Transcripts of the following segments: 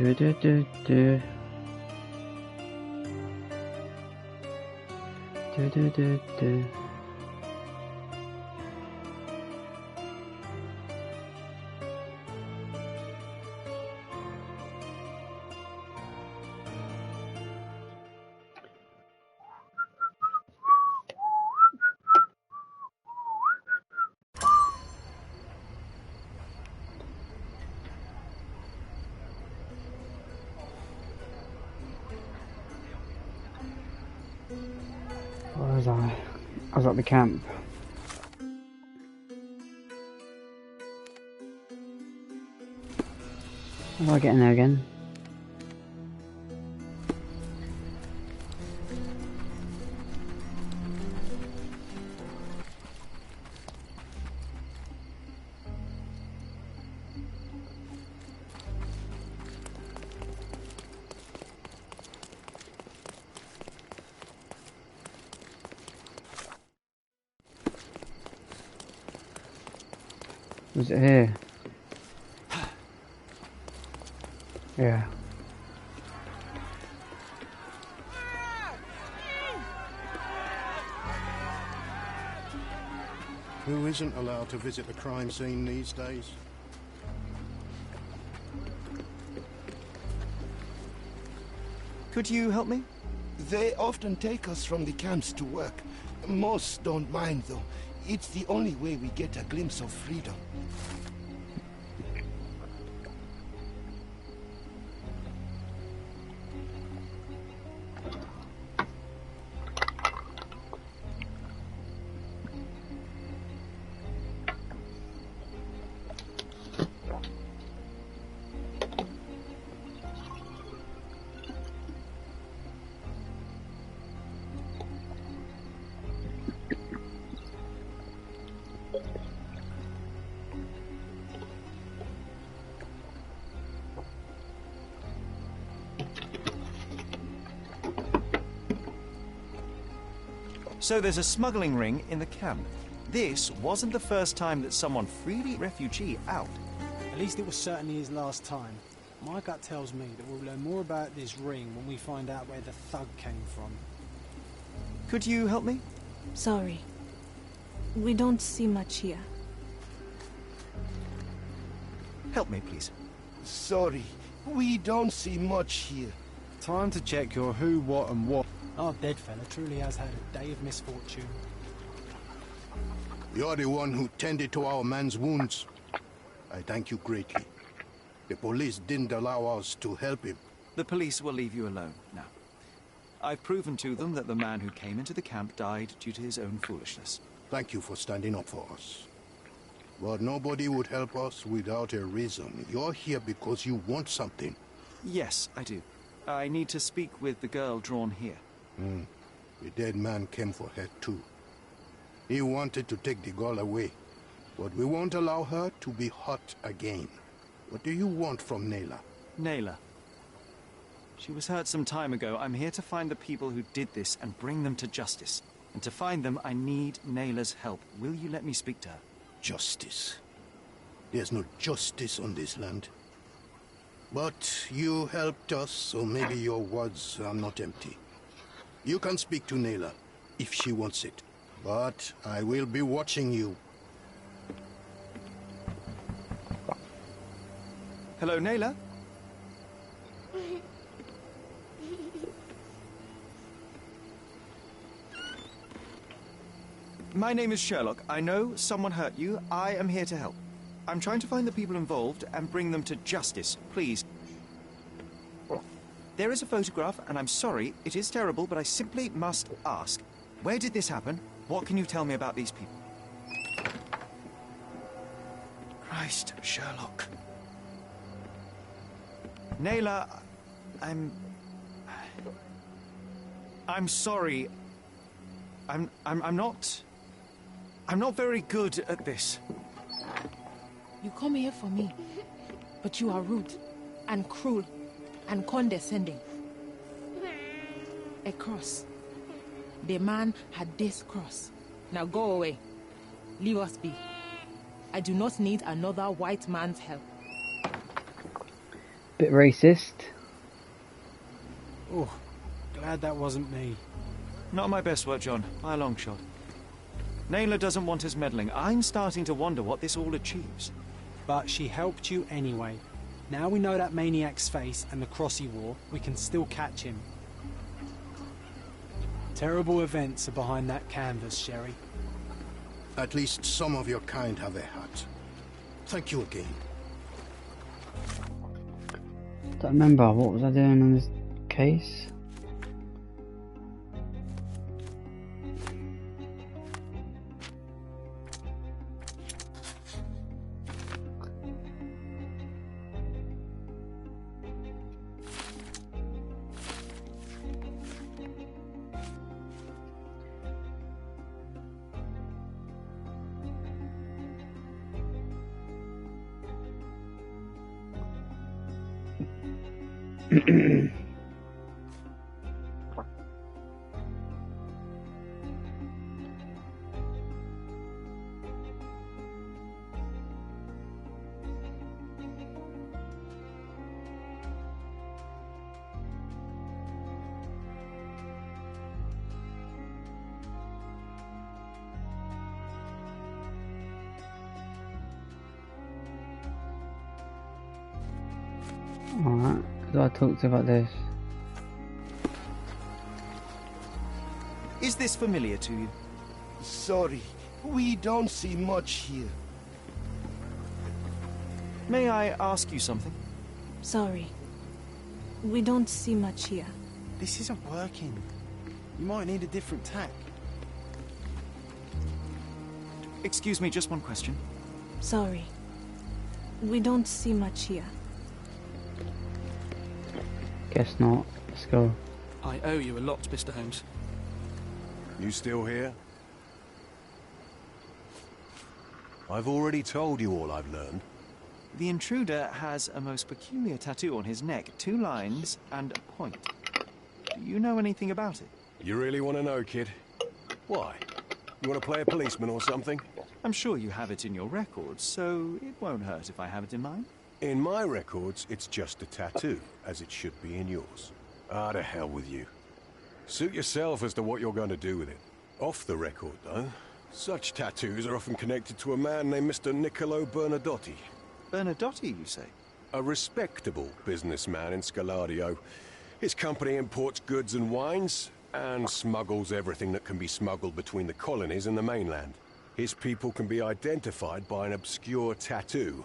Do do do do. Do do do do. Where was I? I was at the camp. How do I get in there again? Was it here? Yeah. Who isn't allowed to visit the crime scene these days? Could you help me? They often take us from the camps to work. Most don't mind, though. It's the only way we get a glimpse of freedom. So there's a smuggling ring in the camp. This wasn't the first time that someone freed a refugee out. At least it was certainly his last time. My gut tells me that we'll learn more about this ring when we find out where the thug came from. Could you help me? Sorry. We don't see much here. Help me, please. Sorry, we don't see much here. Time to check your who, what and what. Our dead fella truly has had a day of misfortune. You're the one who tended to our man's wounds. I thank you greatly. The police didn't allow us to help him. The police will leave you alone now. I've proven to them that the man who came into the camp died due to his own foolishness. Thank you for standing up for us. But nobody would help us without a reason. You're here because you want something. Yes, I do. I need to speak with the girl drawn here. The dead man came for her too. He wanted to take the girl away, but we won't allow her to be hurt again. What do you want from Nayla? Nayla. She was hurt some time ago. I'm here to find the people who did this and bring them to justice. And to find them, I need Nayla's help. Will you let me speak to her? Justice. There's no justice on this land. But you helped us, so maybe your words are not empty. You can speak to Nayla, if she wants it. But I will be watching you. Hello, Nayla? My name is Sherlock. I know someone hurt you. I am here to help. I'm trying to find the people involved and bring them to justice. Please. There is a photograph, and I'm sorry, it is terrible, but I simply must ask. Where did this happen? What can you tell me about these people? Christ, Sherlock. Nayla, I'm sorry. I'm not very good at this. You come here for me, but you are rude and cruel and condescending. A cross. The man had this cross. Now go away. Leave us be. I do not need another white man's help. Bit racist. Oh, glad that wasn't me. Not my best work, John, by a long shot. Naylor doesn't want us meddling. I'm starting to wonder what this all achieves. But she helped you anyway. Now we know that maniac's face and the cross he wore, we can still catch him. Terrible events are behind that canvas, Sherry. At least some of your kind have a heart. Thank you again. Don't remember, what was I doing on this case? Alright, so I talked about this. Is this familiar to you? Sorry, we don't see much here. May I ask you something? Sorry. We don't see much here. This isn't working. You might need a different tack. Excuse me, just one question. Sorry. We don't see much here. Guess not. Let's go. I owe you a lot, Mr. Holmes. You still here? I've already told you all I've learned. The intruder has a most peculiar tattoo on his neck, 2 lines and a point. Do you know anything about it? You really want to know, kid? Why? You want to play a policeman or something? I'm sure you have it in your records, so it won't hurt if I have it in mine. In my records, it's just a tattoo, as it should be in yours. Ah, to hell with you. Suit yourself as to what you're going to do with it. Off the record, though, such tattoos are often connected to a man named Mr. Niccolo Bernadotti. Bernadotti, you say? A respectable businessman in Scalario. His company imports goods and wines, and smuggles everything that can be smuggled between the colonies and the mainland. His people can be identified by an obscure tattoo,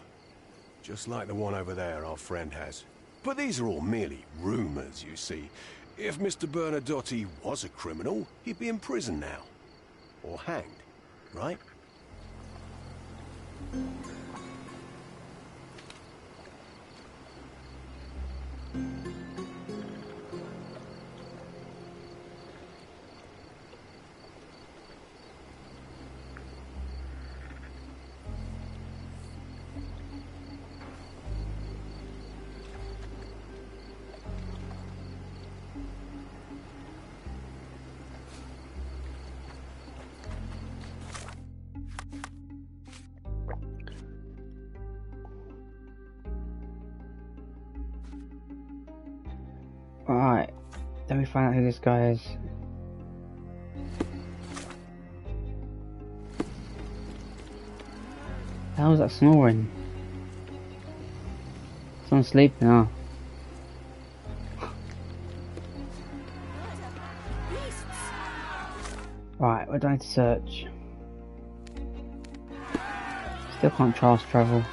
just like the one over there our friend has. But these are all merely rumors, you see. If Mr. Bernadotti was a criminal, he'd be in prison now. Or hanged, right? Alright, let me find out who this guy is. How was that snoring? Someone's sleeping now. Right, we're going to search. Still can't fast travel.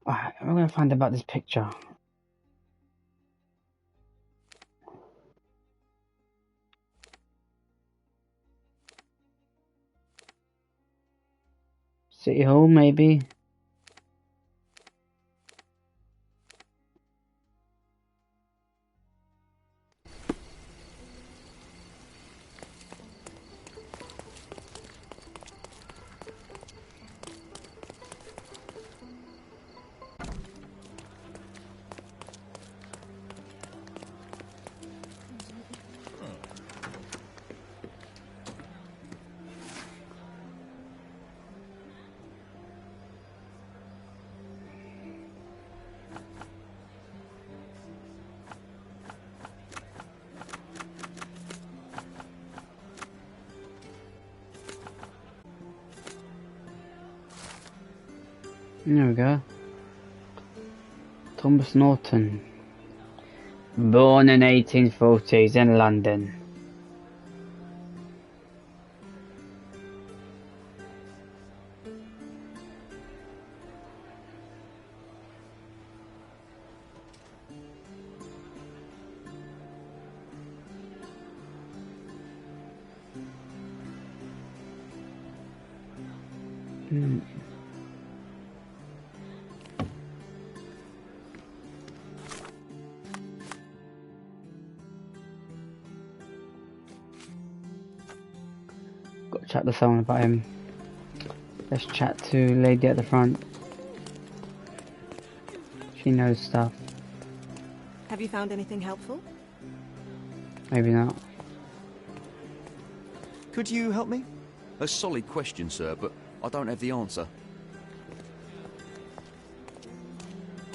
Alright, we're going to find about this picture. City Hall, maybe? There we go. Thomas Norton. Born in 1840s in London. Got to chat to someone about him. Let's chat to lady at the front. She knows stuff. Have you found anything helpful? Maybe not. Could you help me? A solid question, sir, but I don't have the answer.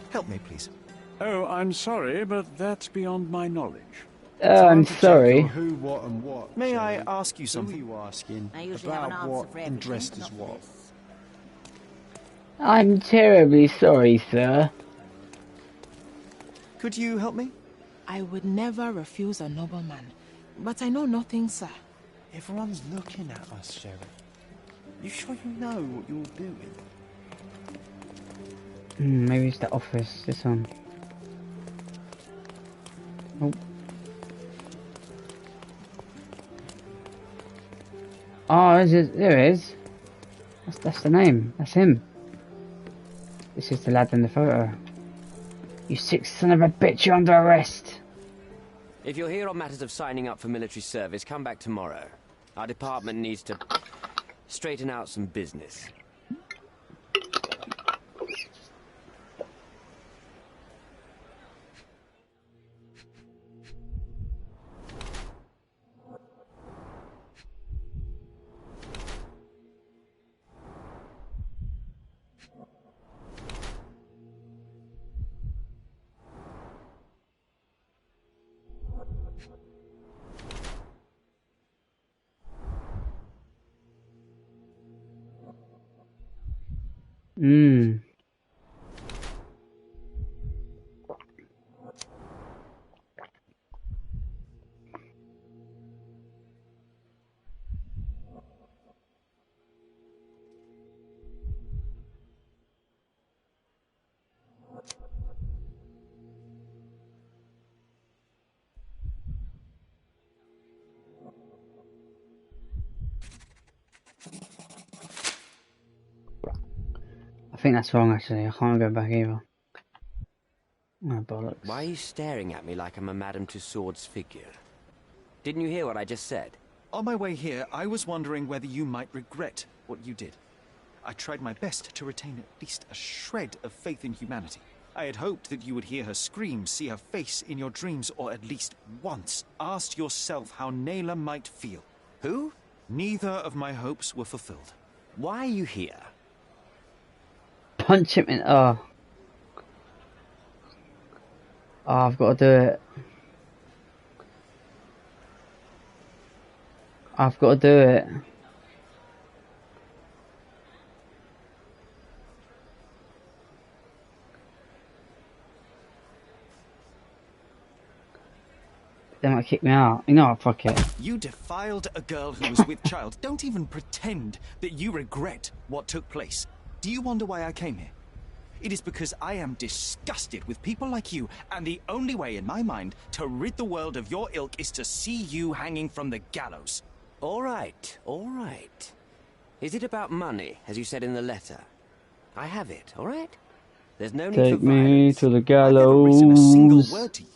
Help me, please. Oh, I'm sorry, but that's beyond my knowledge. I'm sorry. Who, what, and what. May I ask you Who are something? you asking? I usually have an About answer what for and everything, dressed but as not what? this. I'm terribly sorry, sir. Could you help me? I would never refuse a nobleman, but I know nothing, sir. Everyone's looking at us, Sheriff. You sure you know what you're doing? Maybe it's the office. This one. Oh. Oh, there it is. That's the name. That's him. This is the lad in the photo. You sick son of a bitch, you're under arrest. If you're here on matters of signing up for military service, come back tomorrow. Our department needs to straighten out some business. I think that's wrong actually. I can't go back either. Oh, bollocks. Why are you staring at me like I'm a Madame Tussauds figure? Didn't you hear what I just said? On my way here, I was wondering whether you might regret what you did. I tried my best to retain at least a shred of faith in humanity. I had hoped that you would hear her scream, see her face in your dreams, or at least once ask yourself how Naylor might feel. Who? Neither of my hopes were fulfilled. Why are you here? Punch him in. Oh, I've got to do it. I've got to do it. They might kick me out. You know what? Fuck it. You defiled a girl who was with child. Don't even pretend that you regret what took place. Do you wonder why I came here? It is because I am disgusted with people like you, and the only way in my mind to rid the world of your ilk is to see you hanging from the gallows. All right, all right. Is it about money, as you said in the letter? I have it, all right? There's no need for Take me violence. to the I've never written a single gallows. word to you.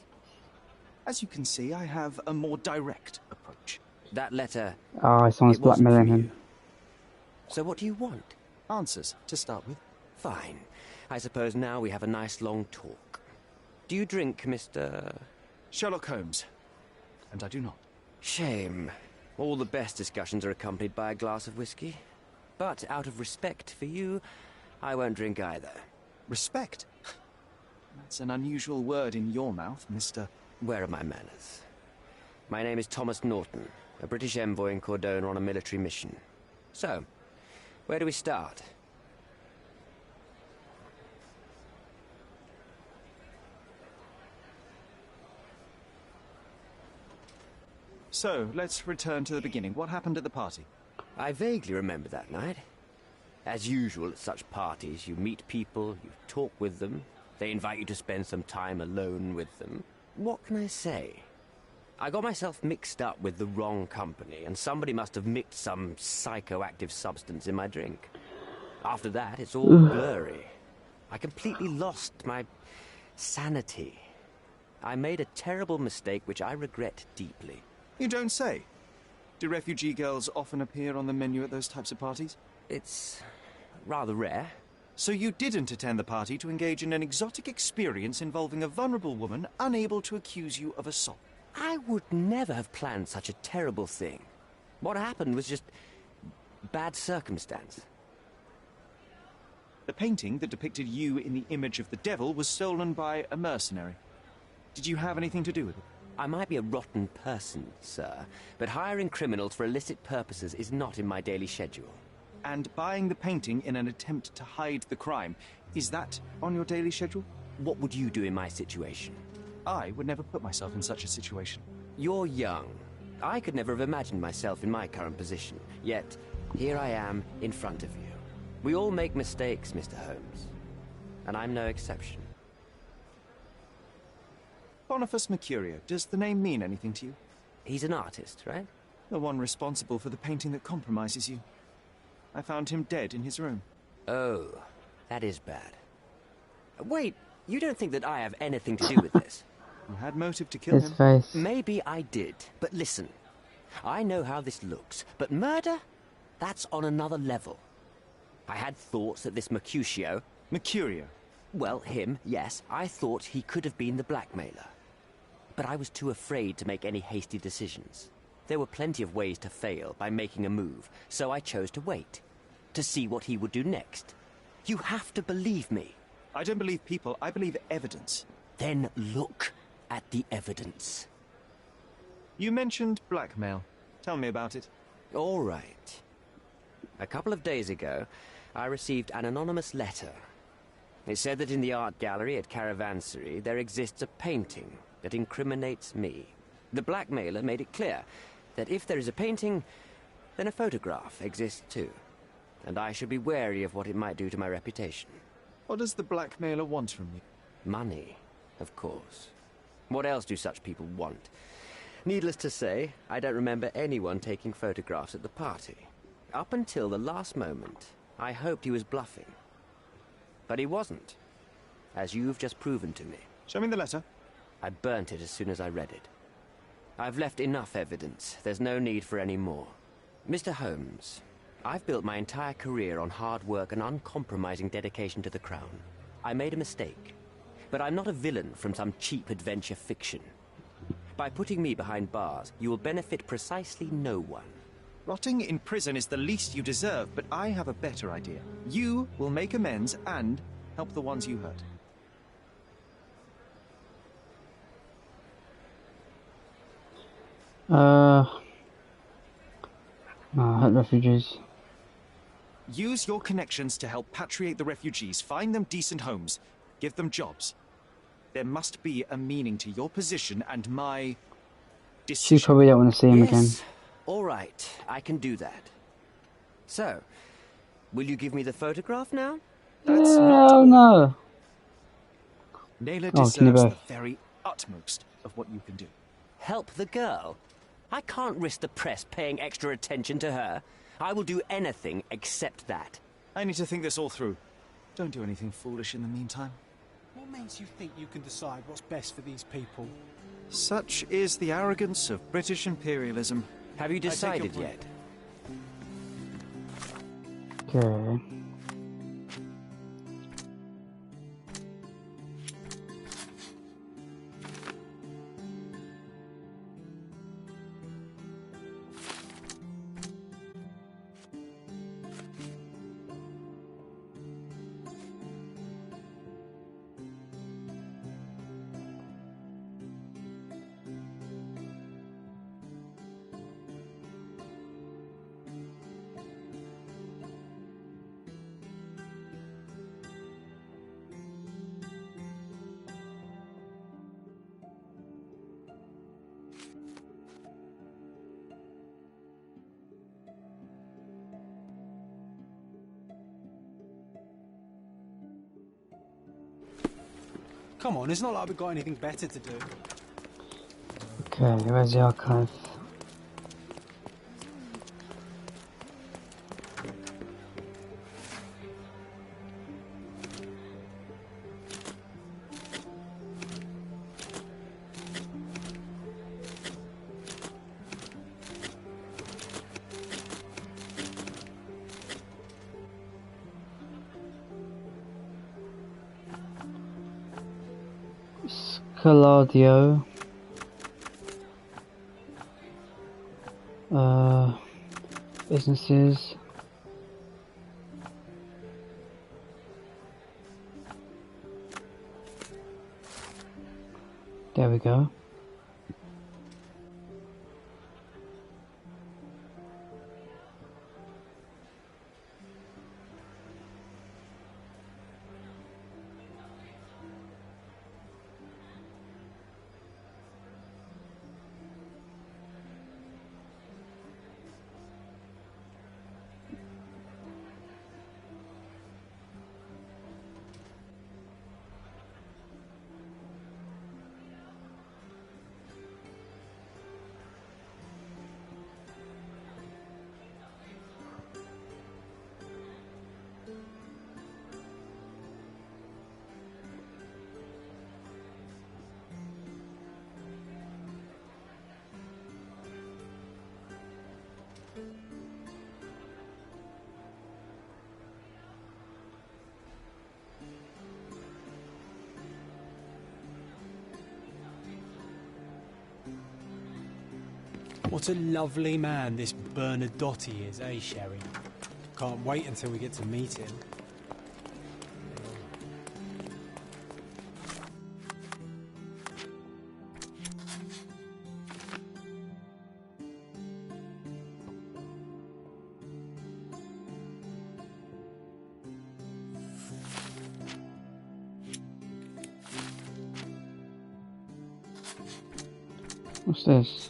As you can see, I have a more direct approach. That letter... Oh, someone's it wasn't blackmailing for him. you. So what do you want? Answers, to start with. Fine. I suppose now we have a nice long talk. Do you drink, Mr... Sherlock Holmes. And I do not. Shame. All the best discussions are accompanied by a glass of whiskey. But out of respect for you, I won't drink either. Respect? That's an unusual word in your mouth, Mr... Where are my manners? My name is Thomas Norton, a British envoy in Cordona on a military mission. So, where do we start? So, let's return to the beginning. What happened at the party? I vaguely remember that night. As usual at such parties, you meet people, you talk with them, they invite you to spend some time alone with them. What can I say? I got myself mixed up with the wrong company, and somebody must have mixed some psychoactive substance in my drink. After that, it's all blurry. I completely lost my sanity. I made a terrible mistake which I regret deeply. You don't say. Do refugee girls often appear on the menu at those types of parties? It's rather rare. So you didn't attend the party to engage in an exotic experience involving a vulnerable woman unable to accuse you of assault? I would never have planned such a terrible thing. What happened was just bad circumstance. The painting that depicted you in the image of the devil was stolen by a mercenary. Did you have anything to do with it? I might be a rotten person, sir, but hiring criminals for illicit purposes is not in my daily schedule. And buying the painting in an attempt to hide the crime, is that on your daily schedule? What would you do in my situation? I would never put myself in such a situation. You're young. I could never have imagined myself in my current position. Yet, here I am in front of you. We all make mistakes, Mr. Holmes. And I'm no exception. Boniface Mercurio, does the name mean anything to you? He's an artist, right? The one responsible for the painting that compromises you. I found him dead in his room. Oh, that is bad. Wait, you don't think that I have anything to do with this? You had motive to kill him. Face. Maybe I did, but listen. I know how this looks, but murder? That's on another level. I had thoughts that this Mercutio... Mercurio? Well, him, yes. I thought he could have been the blackmailer. But I was too afraid to make any hasty decisions. There were plenty of ways to fail by making a move, so I chose to wait. To see what he would do next. You have to believe me. I don't believe people, I believe evidence. Then look at the evidence. You mentioned blackmail. Tell me about it. All right. A couple of days ago, I received an anonymous letter. It said that in the art gallery at Caravansary there exists a painting that incriminates me. The blackmailer made it clear that if there is a painting, then a photograph exists too. And I should be wary of what it might do to my reputation. What does the blackmailer want from you? Money, of course. What else do such people want? Needless to say, I don't remember anyone taking photographs at the party. Up until the last moment, I hoped he was bluffing. But he wasn't, as you've just proven to me. Show me the letter. I burnt it as soon as I read it. I've left enough evidence. There's no need for any more. Mr. Holmes, I've built my entire career on hard work and uncompromising dedication to the Crown. I made a mistake, but I'm not a villain from some cheap adventure fiction. By putting me behind bars, you will benefit precisely no one. Rotting in prison is the least you deserve, but I have a better idea. You will make amends and help the ones you hurt. Hurt refugees. Use your connections to help patriate the refugees. Find them decent homes. Give them jobs. There must be a meaning to your position and my decision. You probably don't want to see him again. All right, I can do that. So, will you give me the photograph now? That's not... no. Naylor deserves the very utmost of what you can do. Help the girl? I can't risk the press paying extra attention to her. I will do anything except that. I need to think this all through. Don't do anything foolish in the meantime. What makes you think you can decide what's best for these people? Such is the arrogance of British imperialism. Have you decided yet? Okay. Come on, it's not like we've got anything better to do. Okay, where's the archive? Scaladio. Businesses. There we go. What a lovely man this Bernadotte is, eh, Sherry? Can't wait until we get to meet him. What's this?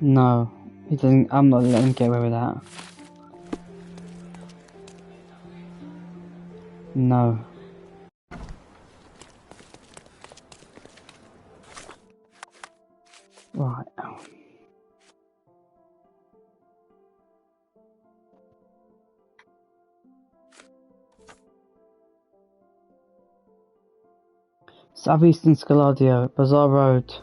No, he doesn't. I'm not letting him get away with that. No. Right. Southeastern Scaladio, Bazaar Road.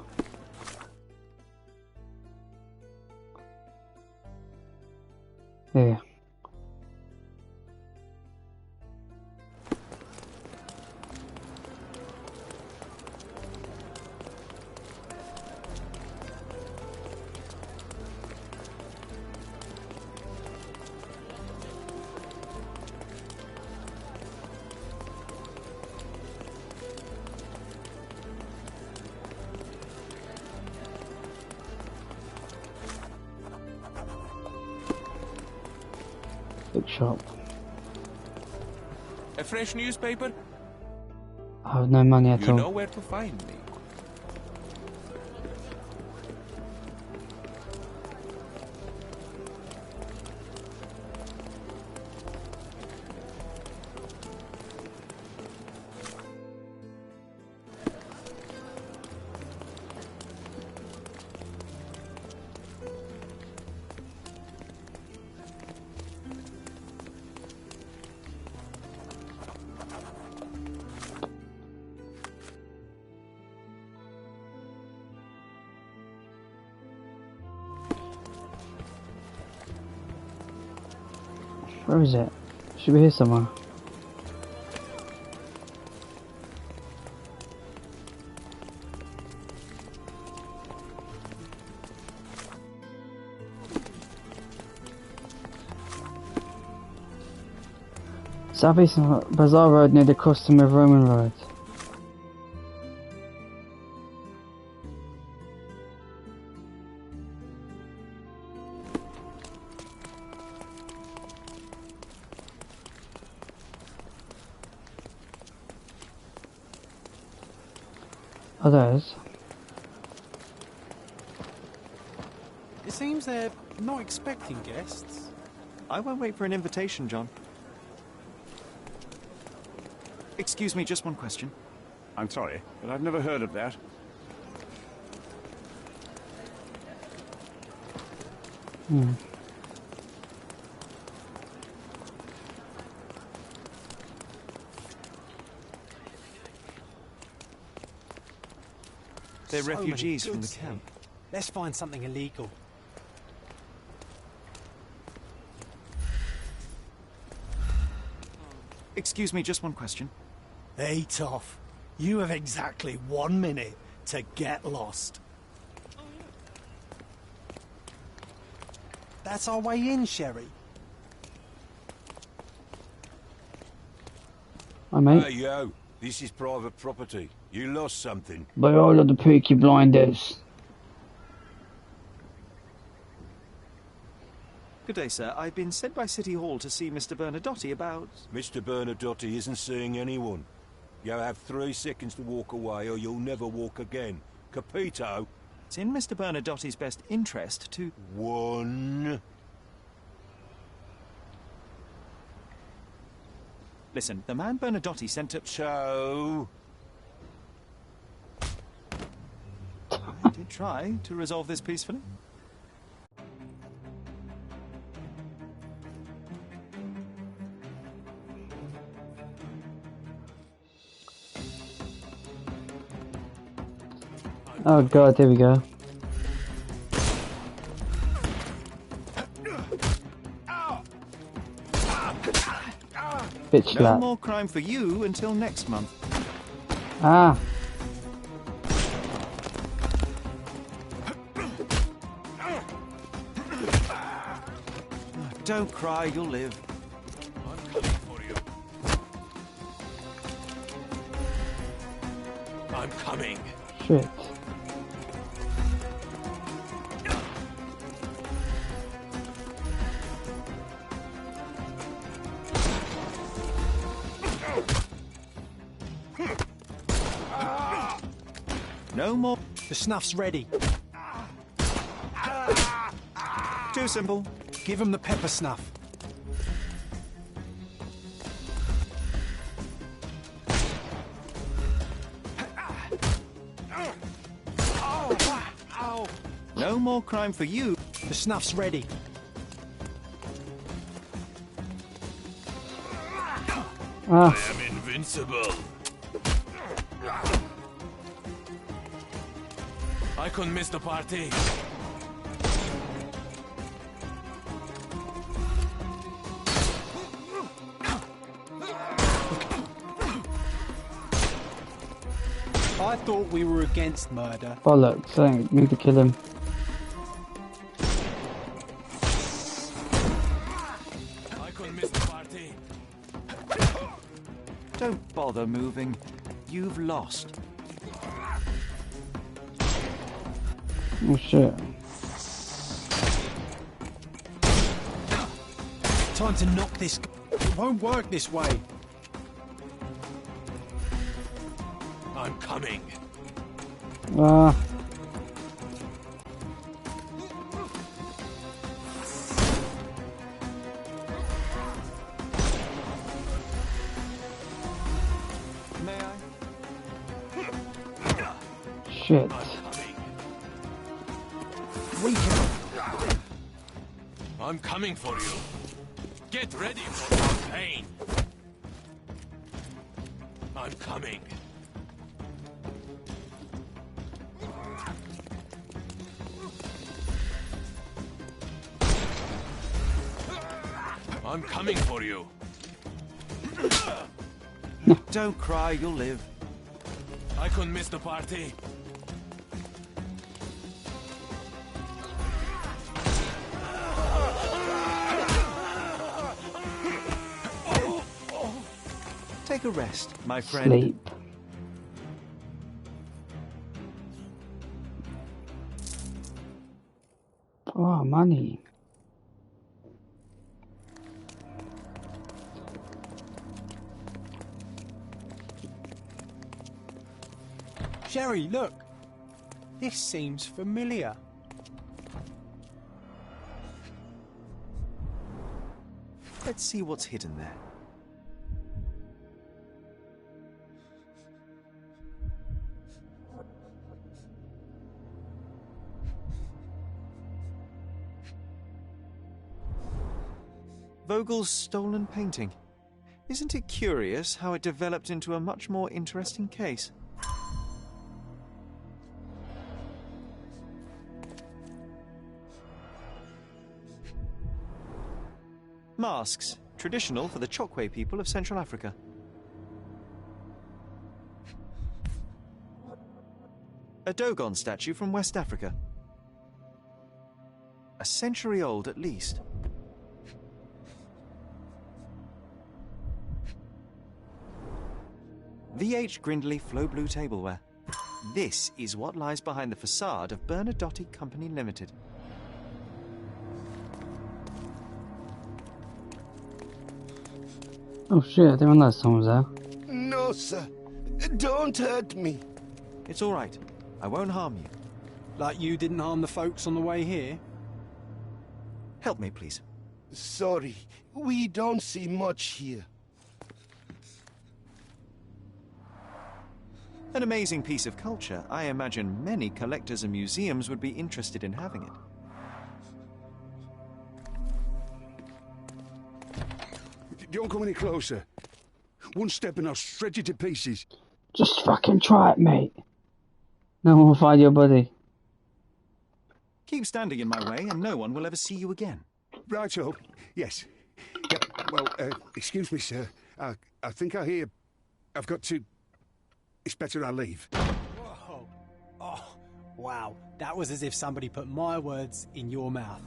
Here. Bookshop. A fresh newspaper? I have no money at all. You know where to find me. Where is it? Should be here somewhere. Southeast Bazaar Road near the crossing with Roman Road. Are those? It seems they're not expecting guests. I won't wait for an invitation, John. Excuse me, just one question. I'm sorry, but I've never heard of that. They're So refugees many from the goods camp. here. Let's find something illegal. Excuse me, just one question. Hey, Toff. You have exactly 1 minute to get lost. That's our way in, Sherry. Hi, mate. Hey, yo. This is private property. You lost something. By all of the Peaky Blinders. Good day, sir. I've been sent by City Hall to see Mr. Bernadotte about... Mr. Bernadotte isn't seeing anyone. You have 3 seconds to walk away or you'll never walk again. Capito? It's in Mr. Bernadotte's best interest to... 1. Listen, the man Bernadotte sent to... 2. I did try to resolve this peacefully. Oh god, here we go. Bitch No slap. more crime for you until next month. Ah. Don't cry, you'll live. I'm coming for you. I'm coming. Shit. No more... The snuff's ready. Too simple. Give him the pepper snuff. No more crime for you. The snuff's ready. Ah. I am invincible. I couldn't miss the party. I thought we were against murder. Bollocks, I need to kill him. I couldn't miss the party. Don't bother moving. You've lost. Oh shit. Time to knock this. It won't work this way. I'm coming. Ah. May I? Shit. I'm coming for you. Get ready for our pain. I'm coming. I'm coming for you. Don't cry, you'll live. I couldn't miss the party. Take a rest, my friend. Sleep. Oh, money. Sherry, look! This seems familiar. Let's see what's hidden there. Vogel's stolen painting. Isn't it curious how it developed into a much more interesting case? Masks, traditional for the Chokwe people of Central Africa. A Dogon statue from West Africa. A century old at least. V.H. Grindley Flow Blue tableware. This is what lies behind the facade of Bernadotte Company Limited. Oh shit, I didn't realize someone was there. No, sir. Don't hurt me. It's all right. I won't harm you. Like you didn't harm the folks on the way here? Help me, please. Sorry, we don't see much here. An amazing piece of culture. I imagine many collectors and museums would be interested in having it. Don't come any closer. One step and I'll shred you to pieces. Just fucking try it, mate. No one will find your body. Keep standing in my way and no one will ever see you again. Righto. Yes. Yeah, well, excuse me, sir. I think I hear... I've got to... It's better I leave. Whoa. Oh, wow. That was as if somebody put my words in your mouth.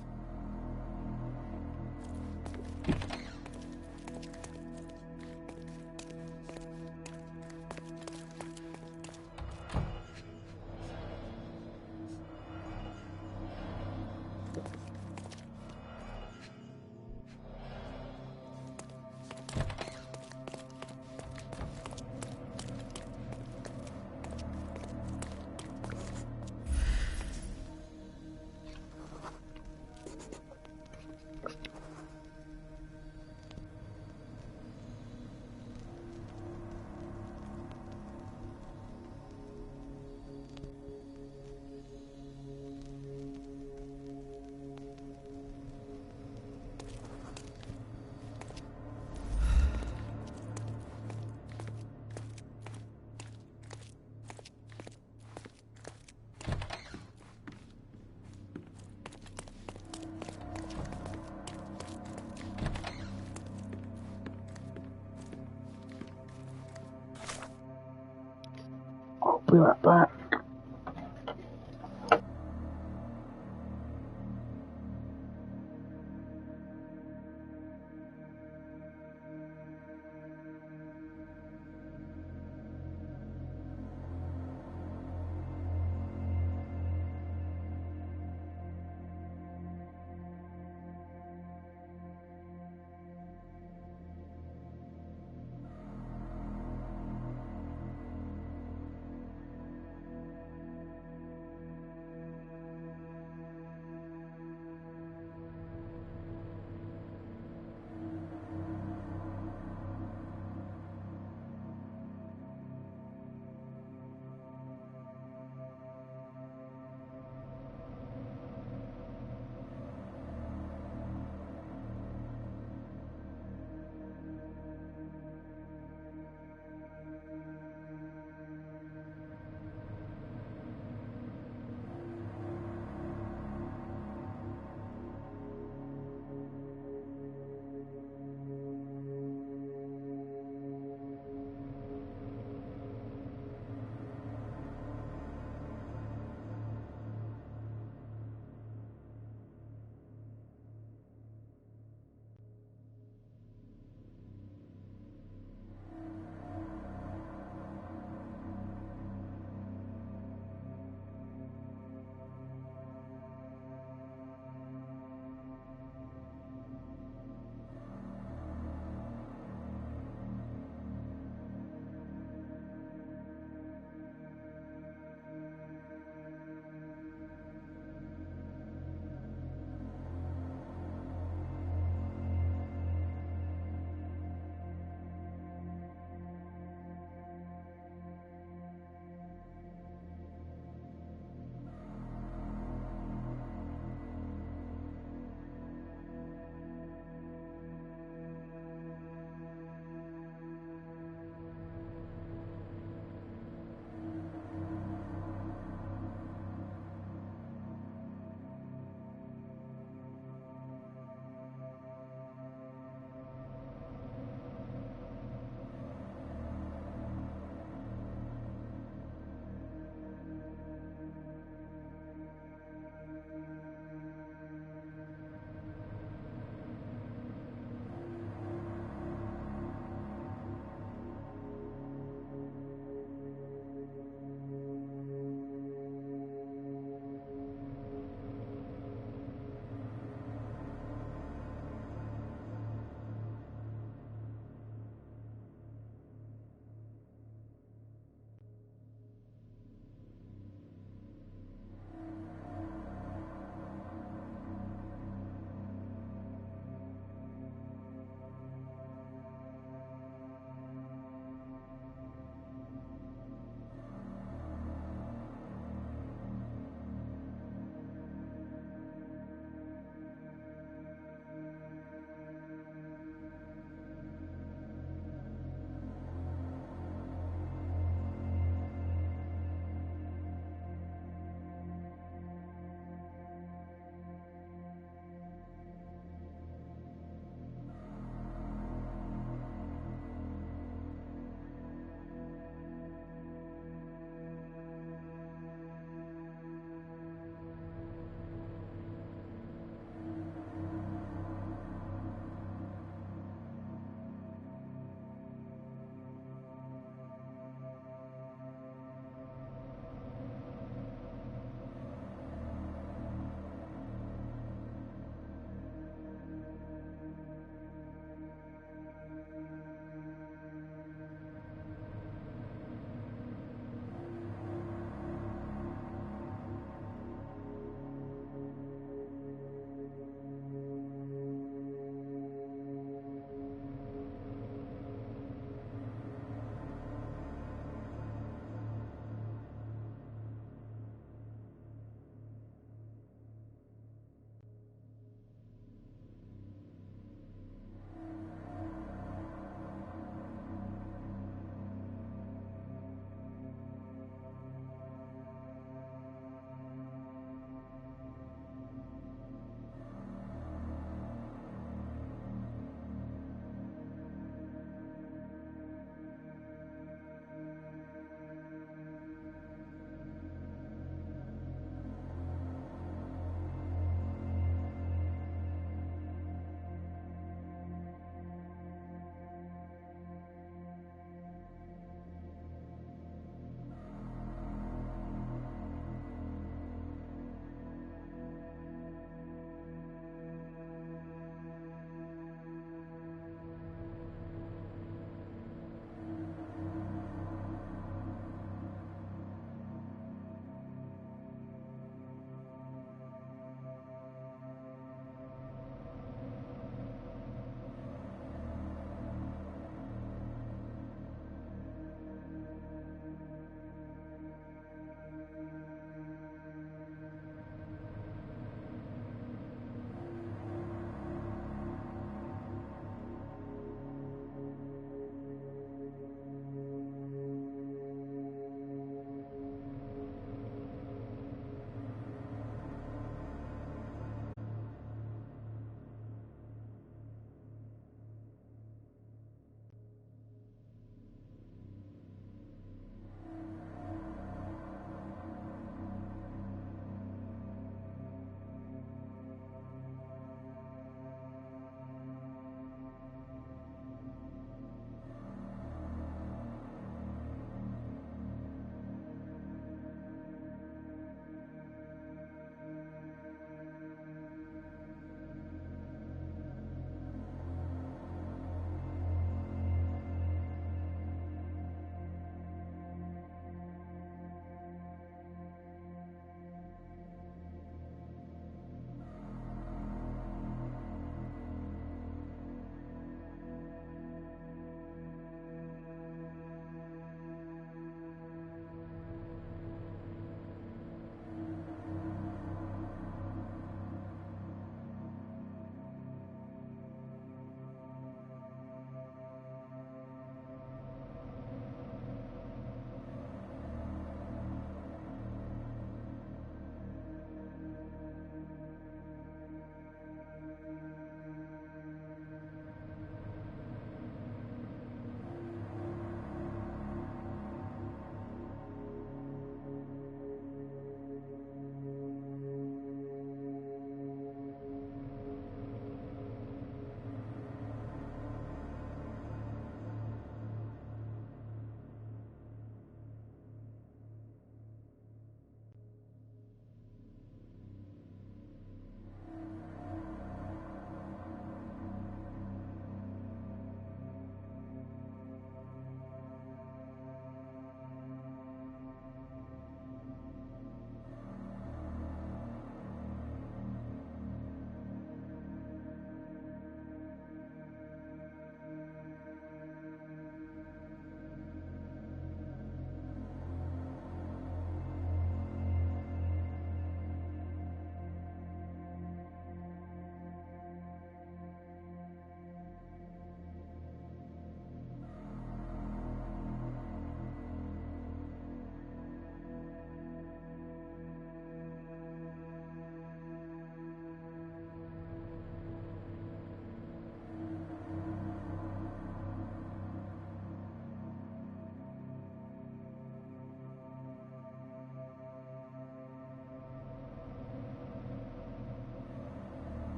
I'll be right back.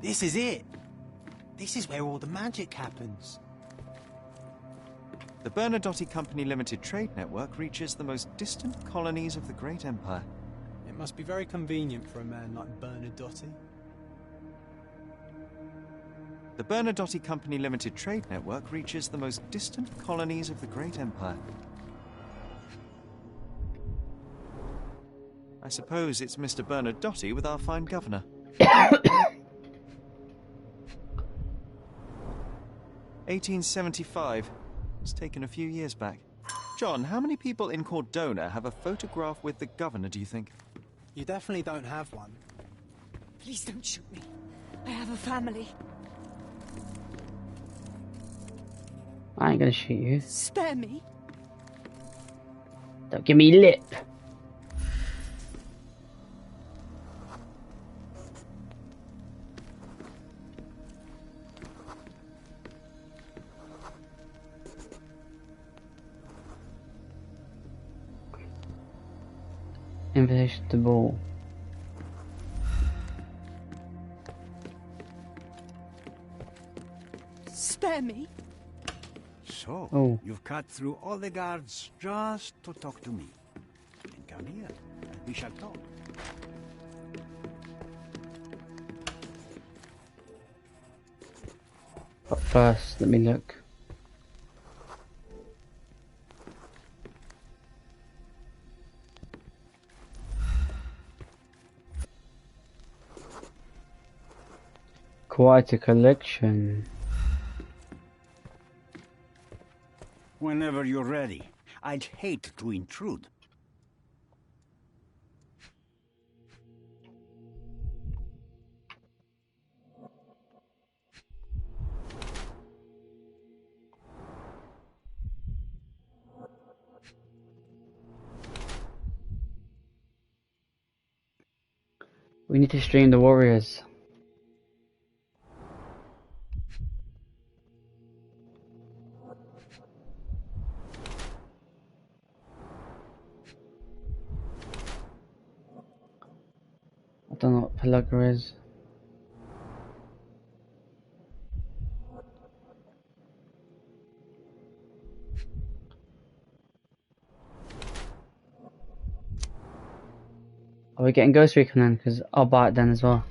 This is it. This is where all the magic happens. The Bernadotte Company Limited Trade Network reaches the most distant colonies of the Great Empire. It must be very convenient for a man like Bernadotte. The Bernadotte Company Limited Trade Network reaches the most distant colonies of the Great Empire. I suppose it's Mr. Bernadotte with our fine governor. 1875. It's taken a few years back. John, how many people in Cordona have a photograph with the governor, do you think? You definitely don't have one. Please don't shoot me. I have a family. I ain't gonna shoot you. Spare me. Don't give me lip. Invitation to ball. Spare me. So, you've cut through all the guards just to talk to me. Then come here, and we shall talk. But first, let me look. Quite a collection. Whenever you're ready. I'd hate to intrude. We need to stream the warriors. I don't know what Peluga is. Are we getting Ghost Recon then? Because I'll buy it then as well.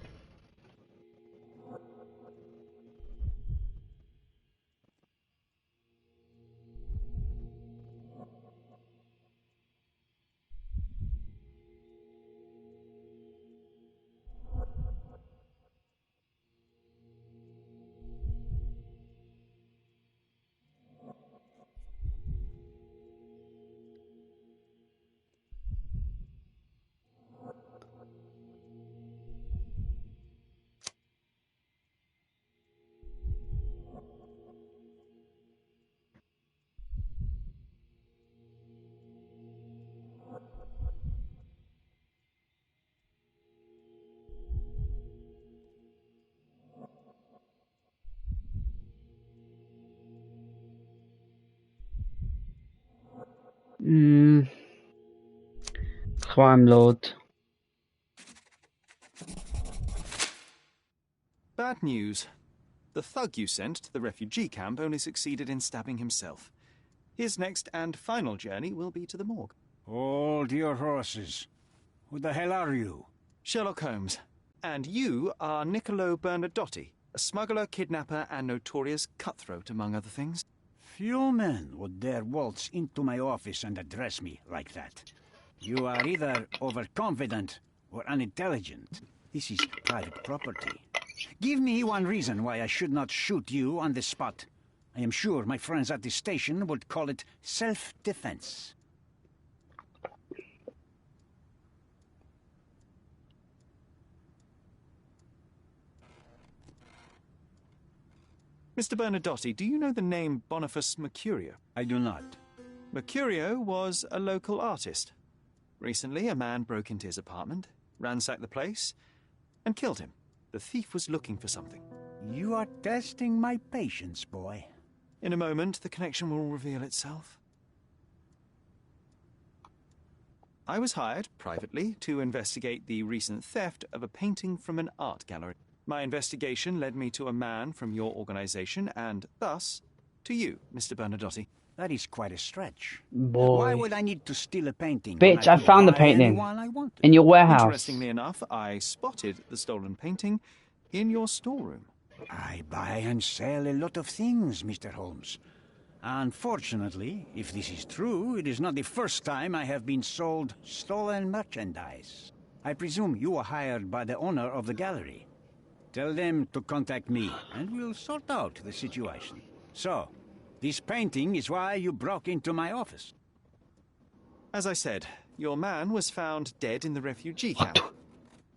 Crime Lord. Bad news. The thug you sent to the refugee camp only succeeded in stabbing himself. His next and final journey will be to the morgue. Hold your horses. Who the hell are you? Sherlock Holmes. And you are Niccolo Bernadotte, a smuggler, kidnapper, and notorious cutthroat, among other things. Few men would dare waltz into my office and address me like that. You are either overconfident or unintelligent. This is private property. Give me one reason why I should not shoot you on the spot. I am sure my friends at the station would call it self-defense. Mr. Bernadotte, do you know the name Boniface Mercurio? I do not. Mercurio was a local artist. Recently, a man broke into his apartment, ransacked the place, and killed him. The thief was looking for something. You are testing my patience, boy. In a moment, the connection will reveal itself. I was hired, privately, to investigate the recent theft of a painting from an art gallery. My investigation led me to a man from your organization, and thus, to you, Mr. Bernadotti. That is quite a stretch. Boy. Why would I need to steal a painting? Bitch, when I found the buy painting. anyone I want? In your warehouse. Interestingly enough, I spotted the stolen painting in your storeroom. I buy and sell a lot of things, Mr. Holmes. Unfortunately, if this is true, it is not the first time I have been sold stolen merchandise. I presume you were hired by the owner of the gallery. Tell them to contact me, and we'll sort out the situation. So, this painting is why you broke into my office. As I said, your man was found dead in the refugee camp.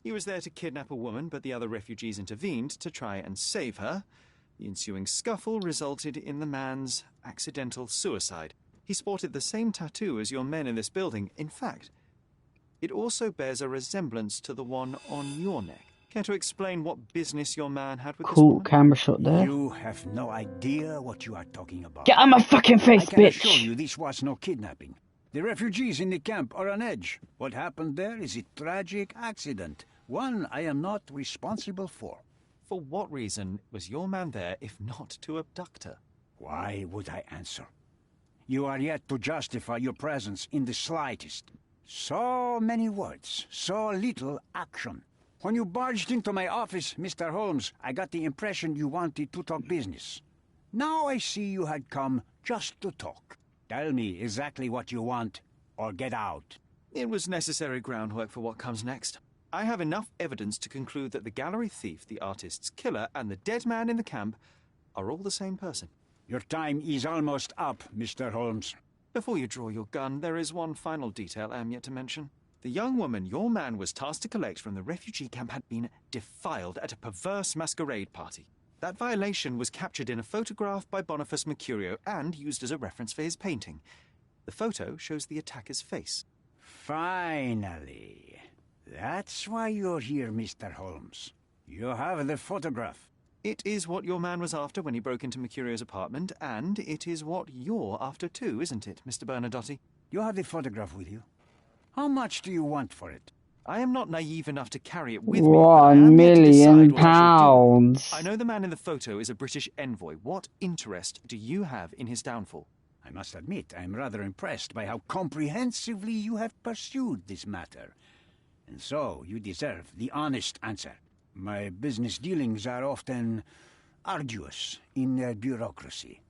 He was there to kidnap a woman, but the other refugees intervened to try and save her. The ensuing scuffle resulted in the man's accidental suicide. He sported the same tattoo as your men in this building. In fact, it also bears a resemblance to the one on your neck. Care to explain what business your man had with this Cool woman? camera shot there. You have no idea what you are talking about. Get out of my fucking face, I can bitch! assure you this was no kidnapping. The refugees in the camp are on edge. What happened there is a tragic accident. One I am not responsible for. For what reason was your man there if not to abduct her? Why would I answer? You are yet to justify your presence in the slightest. So many words, so little action. When you barged into my office, Mr. Holmes, I got the impression you wanted to talk business. Now I see you had come just to talk. Tell me exactly what you want, or get out. It was necessary groundwork for what comes next. I have enough evidence to conclude that the gallery thief, the artist's killer, and the dead man in the camp are all the same person. Your time is almost up, Mr. Holmes. Before you draw your gun, there is one final detail I am yet to mention. The young woman your man was tasked to collect from the refugee camp had been defiled at a perverse masquerade party. That violation was captured in a photograph by Boniface Mercurio and used as a reference for his painting. The photo shows the attacker's face. Finally. That's why you're here, Mr. Holmes. You have the photograph. It is what your man was after when he broke into Mercurio's apartment, and it is what you're after too, isn't it, Mr. Bernadotti? You have the photograph with you. How much do you want for it? I am not naive enough to carry it with me. £1 million. I know the man in the photo is a British envoy. What interest do you have in his downfall? I must admit, I am rather impressed by how comprehensively you have pursued this matter. And so, you deserve the honest answer. My business dealings are often arduous in their bureaucracy.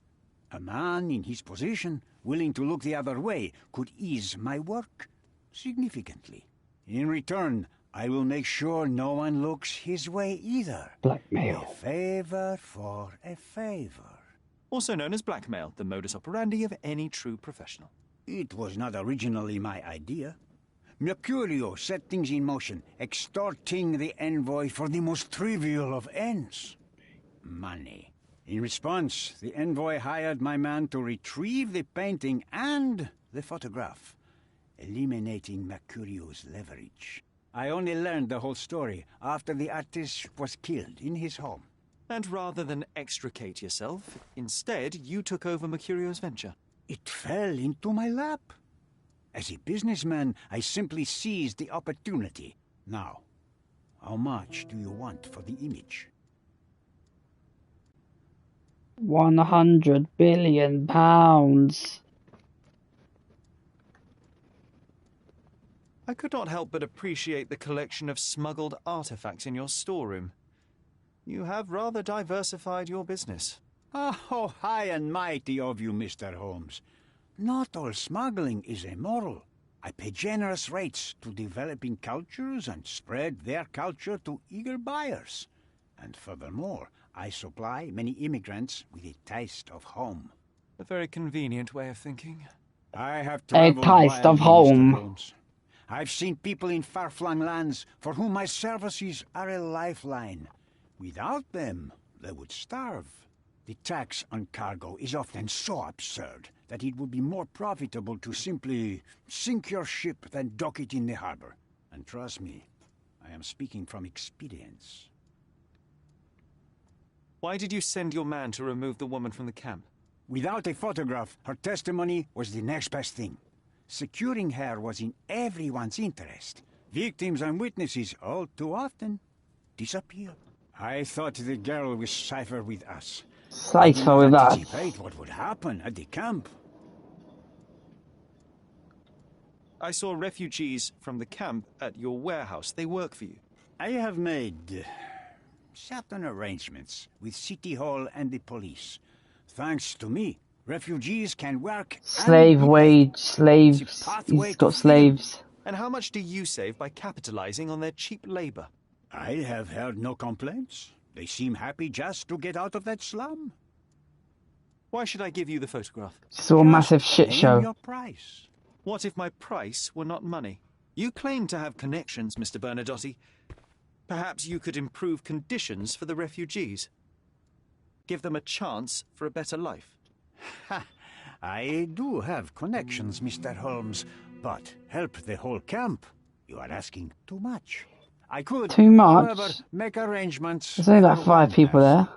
A man in his position, willing to look the other way, could ease my work significantly. In return, I will make sure no one looks his way either. Blackmail. A favor for a favor. Also known as blackmail, the modus operandi of any true professional. It was not originally my idea. Mercurio set things in motion, extorting the envoy for the most trivial of ends. Money. In response, the envoy hired my man to retrieve the painting and the photograph, eliminating Mercurio's leverage. I only learned the whole story after the artist was killed in his home. And rather than extricate yourself, instead you took over Mercurio's venture. It fell into my lap. As a businessman, I simply seized the opportunity. Now, how much do you want for the image? £100 billion. I could not help but appreciate the collection of smuggled artifacts in your storeroom. You have rather diversified your business. Oh, high and mighty of you, Mr. Holmes. Not all smuggling is immoral. I pay generous rates to developing cultures and spread their culture to eager buyers. And furthermore, I supply many immigrants with a taste of home. A very convenient way of thinking. I have A traveled taste of widely, Mr. home. Holmes. I've seen people in far-flung lands for whom my services are a lifeline. Without them, they would starve. The tax on cargo is often so absurd that it would be more profitable to simply sink your ship than dock it in the harbor. And trust me, I am speaking from experience. Why did you send your man to remove the woman from the camp? Without a photograph, her testimony was the next best thing. Securing her was in everyone's interest. Victims and witnesses all too often disappear. I thought the girl was safer with us. Safer with us. Anticipate what would happen at the camp. I saw refugees from the camp at your warehouse. They work for you. I have made certain arrangements with City Hall and the police. Thanks to me, refugees can work. Slave wage, slaves. He's got slaves. And how much do you save by capitalizing on their cheap labor? I have heard no complaints. They seem happy just to get out of that slum. Why should I give you the photograph? It's all a massive shit show. Your price. What if my price were not money? You claim to have connections, Mr. Bernadotte. Perhaps you could improve conditions for the refugees. Give them a chance for a better life. Ha! I do have connections, Mr. Holmes, but help the whole camp? You are asking too much. I could, too much? However, make arrangements. There's only like 5 people there.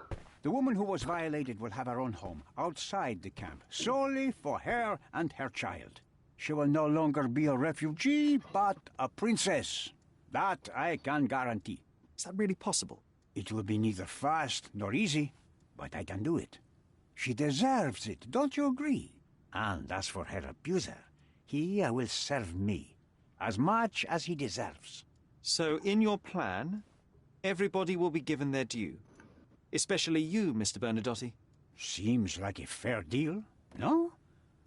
The woman who was violated will have her own home outside the camp, solely for her and her child. She will no longer be a refugee, but a princess. That I can guarantee. Is that really possible? It will be neither fast nor easy, but I can do it. She deserves it, don't you agree? And as for her abuser, he will serve me as much as he deserves. So in your plan, everybody will be given their due. Especially you, Mr. Bernadotte. Seems like a fair deal, no?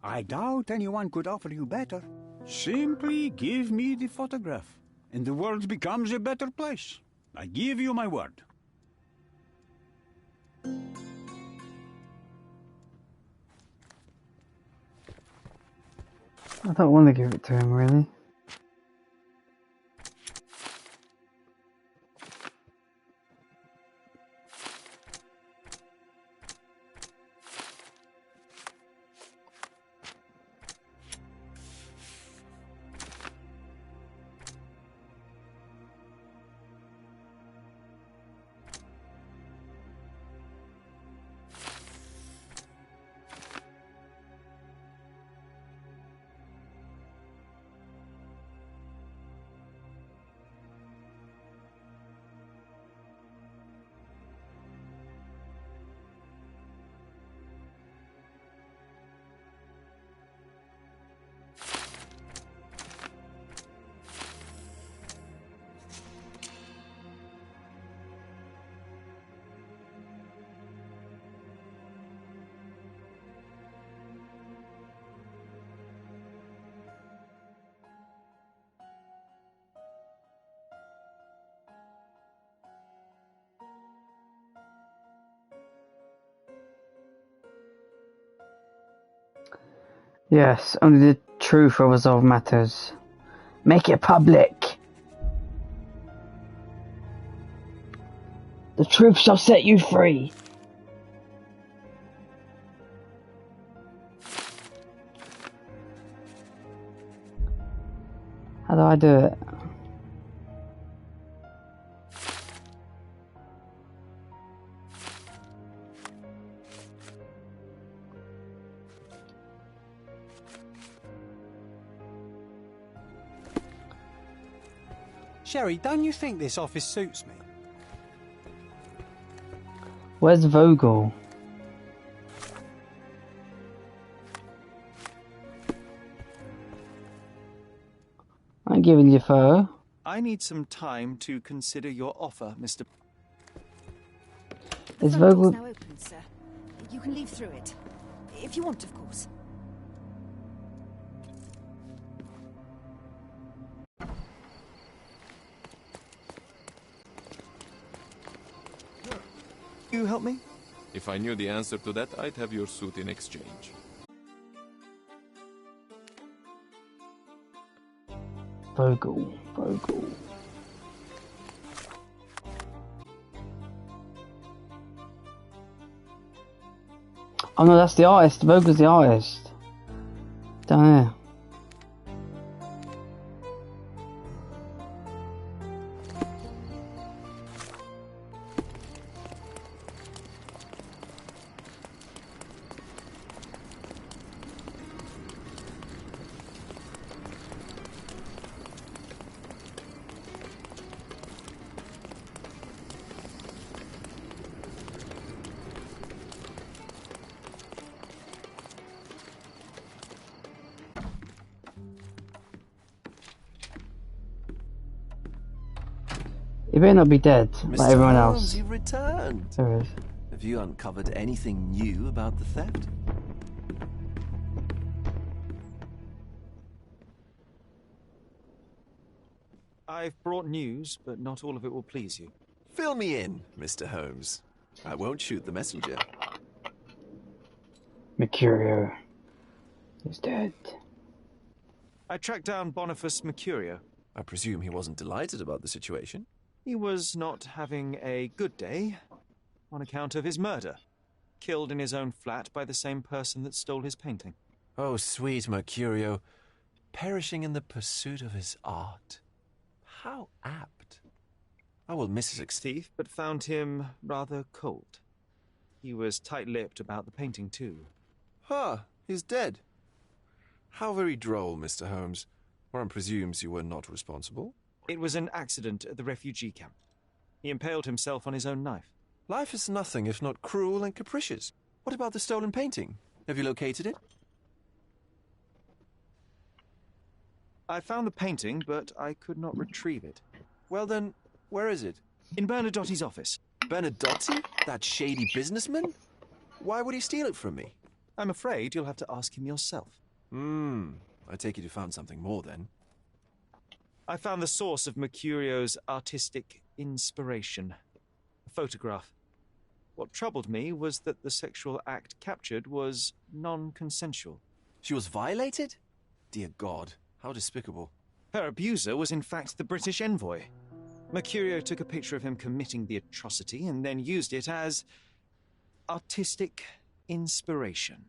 I doubt anyone could offer you better. Simply give me the photograph, and the world becomes a better place. I give you my word. I don't want to give it to him, really. Yes, only the truth will resolve matters. Make it public. The truth shall set you free. How do I do it? Sherry, don't you think this office suits me? Where's Vogel? I'm giving you photo. I need some time to consider your offer, Mr. Is The Vogel? door's now open, sir. You can leave through it. If you want, of course. You help me? If I knew the answer to that, I'd have your suit in exchange. Vogel. Oh no, that's the artist. Vogel's the artist. Down there. He may not be dead like Mr. everyone Holmes, else. you've returned. There is. Have you uncovered anything new about the theft? I've brought news, but not all of it will please you. Fill me in, Mr. Holmes. I won't shoot the messenger. Mercurio is dead. I tracked down Boniface Mercurio. I presume he wasn't delighted about the situation. He was not having a good day on account of his murder. Killed in his own flat by the same person that stole his painting. Oh, sweet Mercurio. Perishing in the pursuit of his art. How apt. I will miss his thief, but found him rather cold. He was tight-lipped about the painting, too. He's dead. How very droll, Mr. Holmes. One presumes you were not responsible. It was an accident at the refugee camp. He impaled himself on his own knife. Life is nothing if not cruel and capricious. What about the stolen painting? Have you located it? I found the painting, but I could not retrieve it. Well then, where is it? In Bernadotti's office. Bernadotti? That shady businessman? Why would he steal it from me? I'm afraid you'll have to ask him yourself. I take it you found something more then. I found the source of Mercurio's artistic inspiration. A photograph. What troubled me was that the sexual act captured was non-consensual. She was violated? Dear God, how despicable. Her abuser was in fact the British envoy. Mercurio took a picture of him committing the atrocity and then used it as artistic inspiration.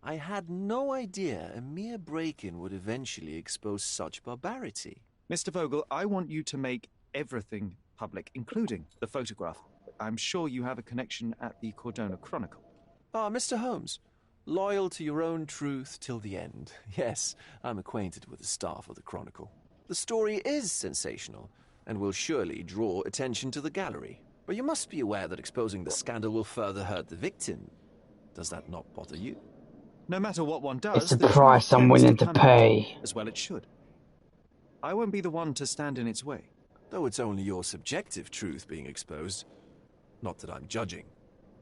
I had no idea a mere break-in would eventually expose such barbarity. Mr. Vogel, I want you to make everything public, including the photograph. I'm sure you have a connection at the Cordona Chronicle. Mr. Holmes. Loyal to your own truth till the end. Yes, I'm acquainted with the staff of the Chronicle. The story is sensational, and will surely draw attention to the gallery. But you must be aware that exposing the scandal will further hurt the victim. Does that not bother you? No matter what one does, It's the price I'm willing to pay. As well it should. I won't be the one to stand in its way. Though it's only your subjective truth being exposed. Not that I'm judging.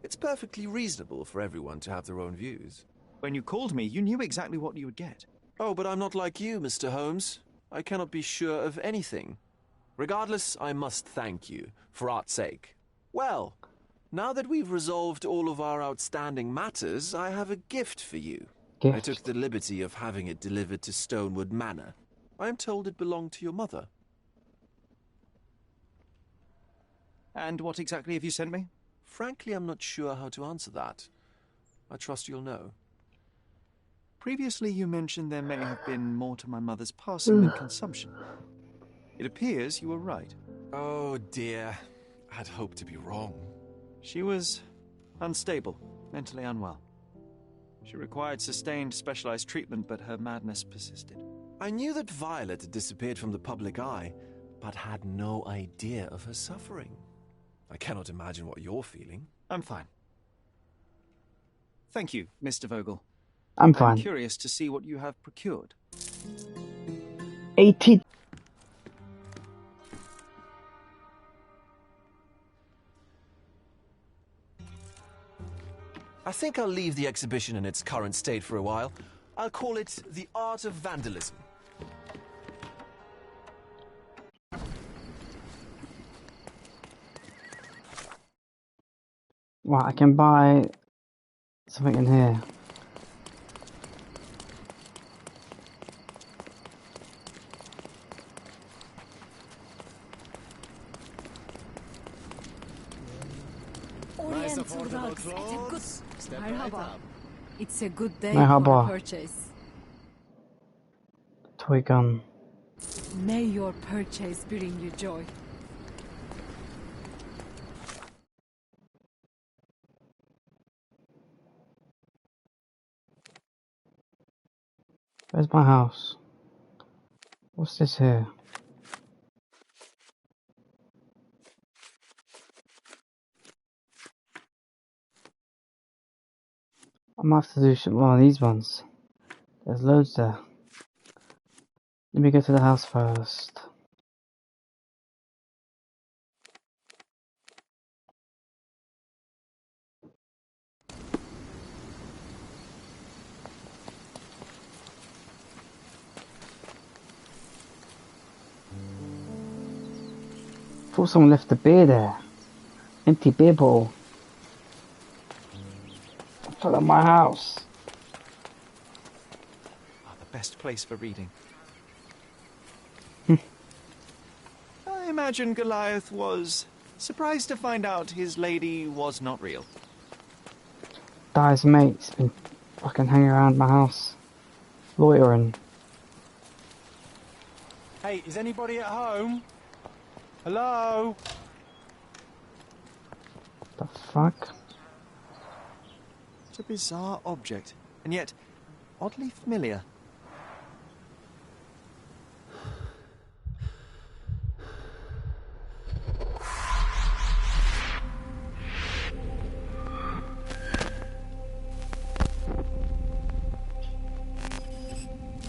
It's perfectly reasonable for everyone to have their own views. When you called me, you knew exactly what you would get. Oh, but I'm not like you, Mr. Holmes. I cannot be sure of anything. Regardless, I must thank you, for art's sake. Well, now that we've resolved all of our outstanding matters, I have a gift for you. Gift? I took the liberty of having it delivered to Stonewood Manor. I am told it belonged to your mother. And what exactly have you sent me? Frankly, I'm not sure how to answer that. I trust you'll know. Previously, you mentioned there may have been more to my mother's passing than consumption. It appears you were right. Oh, dear. I'd hoped to be wrong. She was unstable, mentally unwell. She required sustained, specialized treatment, but her madness persisted. I knew that Violet had disappeared from the public eye, but had no idea of her suffering. I cannot imagine what you're feeling. I'm fine. Thank you, Mr. Vogel. I'm fine. I'm curious to see what you have procured. 80. I think I'll leave the exhibition in its current state for a while. I'll call it The Art of Vandalism. Right, I can buy something in here. Nice affordable clothes. Step right up. It's a good day Merhaba. for a purchase. Toy gun. May your purchase bring you joy. Where's my house? What's this here? I might have to do one of these ones. There's loads there. Let me go to the house first. thought someone left the beer there. Empty beer bottle. I fell at my house. Ah, the best place for reading. Hmm. I imagine Goliath was surprised to find out his lady was not real. Guy's mate's been fucking hanging around my house. Loitering. Hey, is anybody at home? Hello? The fuck? It's a bizarre object, and yet oddly familiar.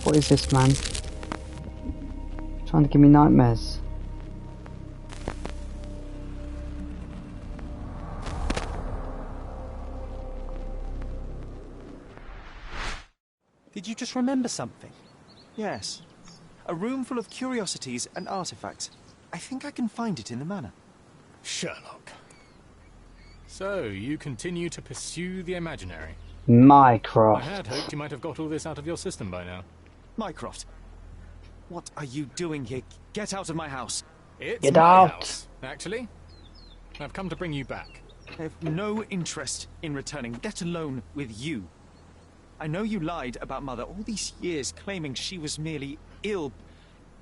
What is this, man? Trying to give me nightmares. Did you just remember something? Yes. A room full of curiosities and artifacts. I think I can find it in the manor. Sherlock. So, you continue to pursue the imaginary. Mycroft. I had hoped you might have got all this out of your system by now. Mycroft, what are you doing here? Get out of my house. It's Get my out. house, actually. I've come to bring you back. I have no interest in returning, let alone with you. I know you lied about Mother all these years, claiming she was merely ill,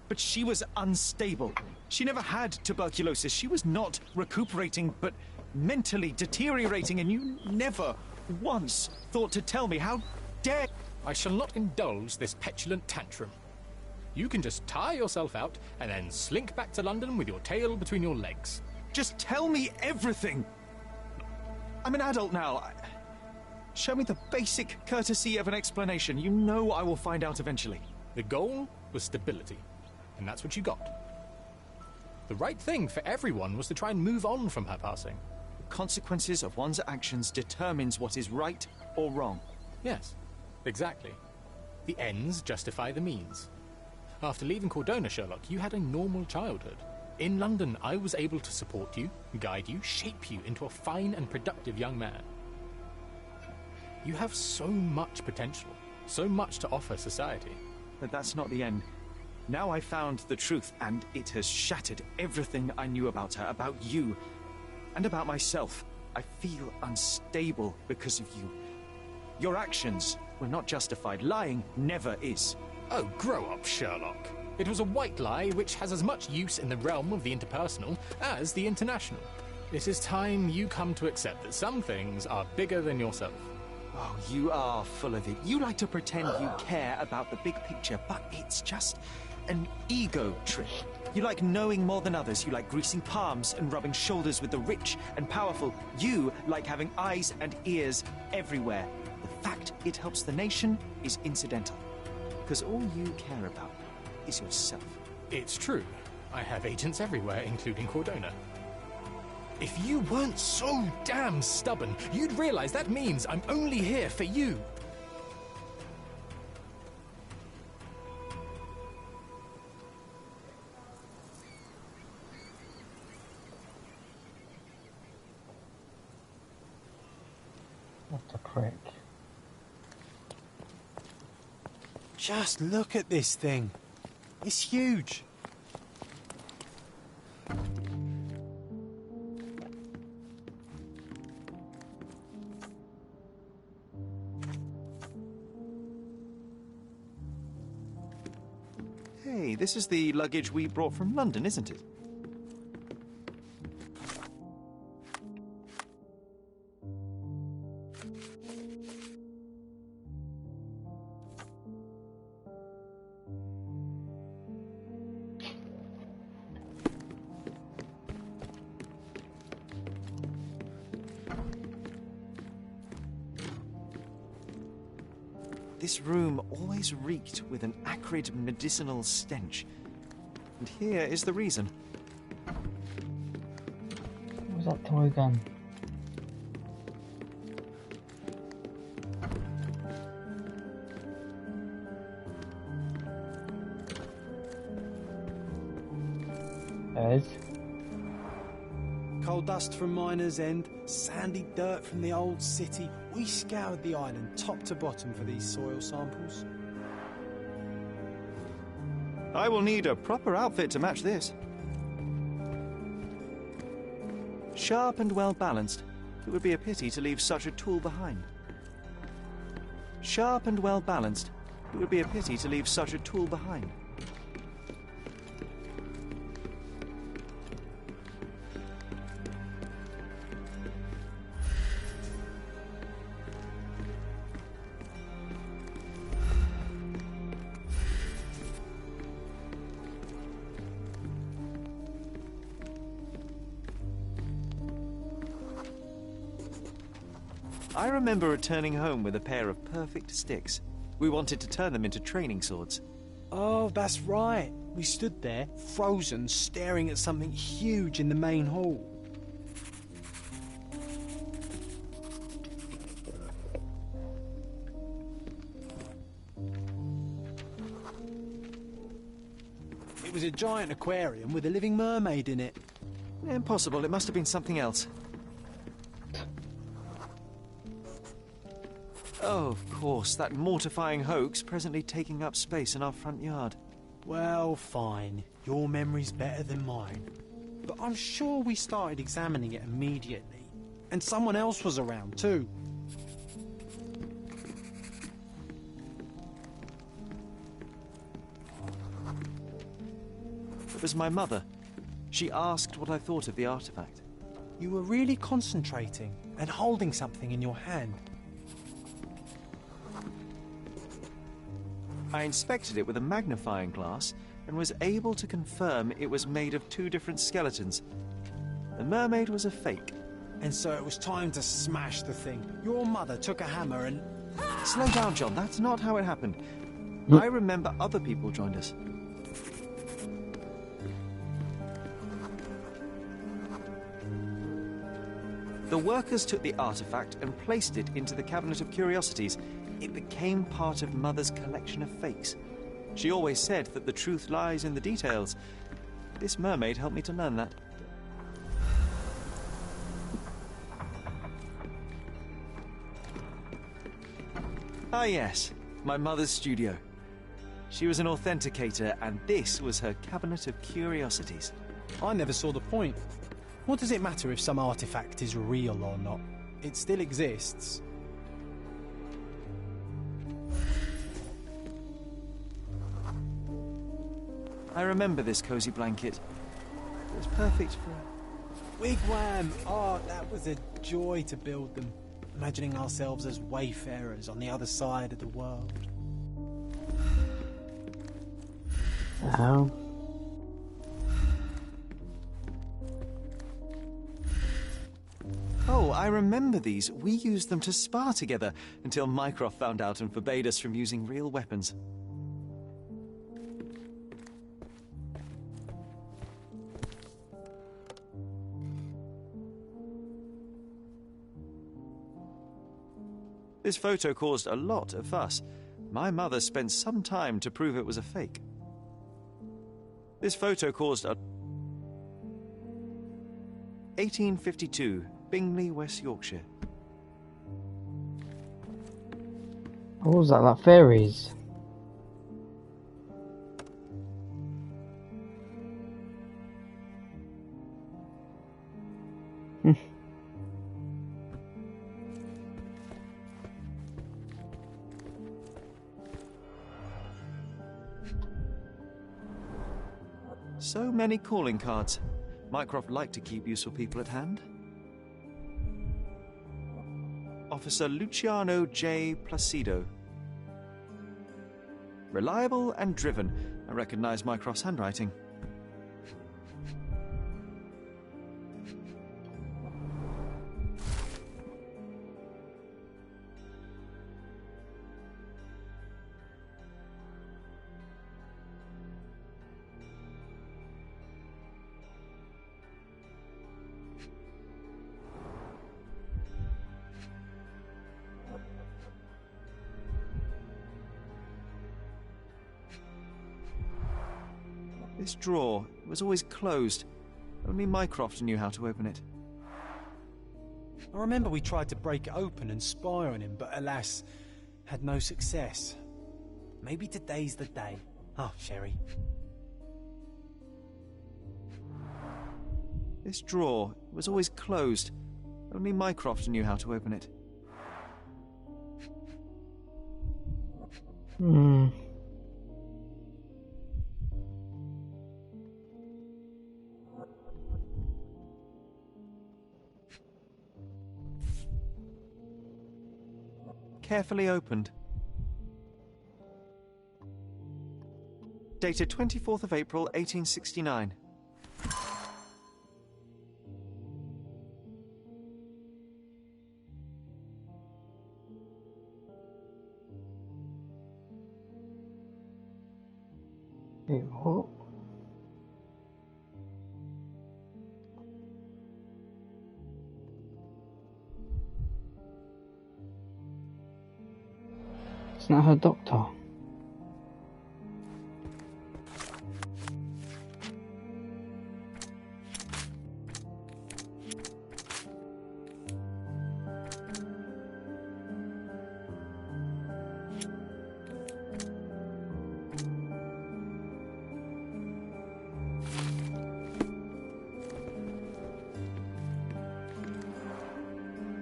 but she was unstable. She never had tuberculosis. She was not recuperating, but mentally deteriorating, and you never once thought to tell me. How dare... I shall not indulge this petulant tantrum. You can just tire yourself out and then slink back to London with your tail between your legs. Just tell me everything! I'm an adult now. Show me the basic courtesy of an explanation. You know I will find out eventually. The goal was stability, and that's what you got. The right thing for everyone was to try and move on from her passing. The consequences of one's actions determines what is right or wrong. Yes, exactly. The ends justify the means. After leaving Cordona, Sherlock, you had a normal childhood. In London, I was able to support you, guide you, shape you into a fine and productive young man. You have so much potential, so much to offer society. But that's not the end. Now I found the truth, and it has shattered everything I knew about her, about you, and about myself. I feel unstable because of you. Your actions were not justified. Lying never is. Oh, grow up, Sherlock. It was a white lie which has as much use in the realm of the interpersonal as the international. It is time you come to accept that some things are bigger than yourself. Oh, you are full of it. You like to pretend you care about the big picture, but it's just an ego trip. You like knowing more than others. You like greasing palms and rubbing shoulders with the rich and powerful. You like having eyes and ears everywhere. The fact it helps the nation is incidental, because all you care about is yourself. It's true. I have agents everywhere, including Cordona. If you weren't so damn stubborn, you'd realize that means I'm only here for you. What a prick. Just look at this thing. It's huge. Hey, this is the luggage we brought from London, isn't it? This room always reeked with an acrid medicinal stench. And here is the reason. What was that toy gun? There it is. Coal dust from Miner's End, sandy dirt from the old city. We scoured the island top to bottom for these soil samples. I will need a proper outfit to match this. Sharp and well balanced. It would be a pity to leave such a tool behind. Sharp and well balanced. It would be a pity to leave such a tool behind. I remember returning home with a pair of perfect sticks. We wanted to turn them into training swords. Oh, that's right. We stood there, frozen, staring at something huge in the main hall. It was a giant aquarium with a living mermaid in it. Impossible. It must have been something else. Oh, of course, that mortifying hoax presently taking up space in our front yard. Well, fine. Your memory's better than mine. But I'm sure we started examining it immediately. And someone else was around, too. It was my mother. She asked what I thought of the artifact. You were really concentrating and holding something in your hand. I inspected it with a magnifying glass and was able to confirm it was made of two different skeletons. The mermaid was a fake. And so it was time to smash the thing. Your mother took a hammer and... Slow down, John. That's not how it happened. I remember other people joined us. The workers took the artifact and placed it into the Cabinet of Curiosities. It became part of Mother's collection of fakes. She always said that the truth lies in the details. This mermaid helped me to learn that. Ah yes, my mother's studio. She was an authenticator and this was her Cabinet of Curiosities. I never saw the point. What does it matter if some artifact is real or not? It still exists. I remember this cozy blanket. It was perfect for... Wigwam! Oh, that was a joy to build them. Imagining ourselves as wayfarers on the other side of the world. Oh. Oh, I remember these. We used them to spar together until Mycroft found out and forbade us from using real weapons. This photo caused a lot of fuss. My mother spent some time to prove it was a fake. This photo caused a... 1852, Bingley, West Yorkshire. What was that, like fairies? So many calling cards. Mycroft liked to keep useful people at hand. Officer Luciano J. Placido. Reliable and driven. I recognize Mycroft's handwriting. This drawer was always closed. Only Mycroft knew how to open it. I remember we tried to break it open and spy on him, but alas, had no success. Maybe today's the day. Oh, Sherry. This drawer was always closed. Only Mycroft knew how to open it. Carefully opened. Dated 24th of April, 1869. Wait, what? It's not her doctor.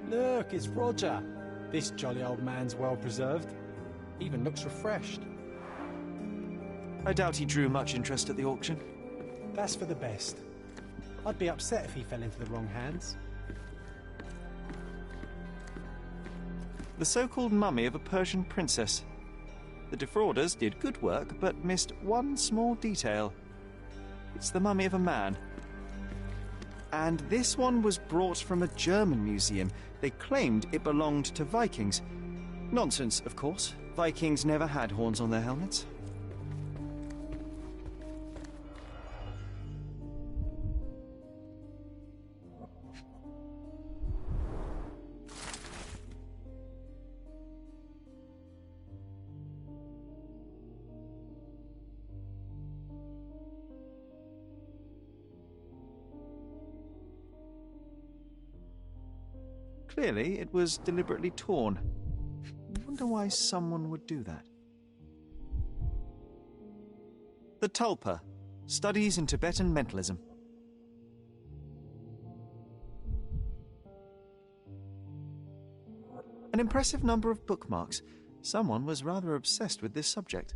Look, it's Roger. This jolly old man's well preserved. Even looks refreshed. I doubt he drew much interest at the auction. That's for the best. I'd be upset if he fell into the wrong hands. The so-called mummy of a Persian princess. The defrauders did good work, but missed one small detail. It's the mummy of a man. And this one was brought from a German museum. They claimed it belonged to Vikings. Nonsense, of course. Vikings never had horns on their helmets. Clearly, it was deliberately torn. I wonder why someone would do that. The Tulpa, Studies in Tibetan Mentalism. An impressive number of bookmarks. Someone was rather obsessed with this subject.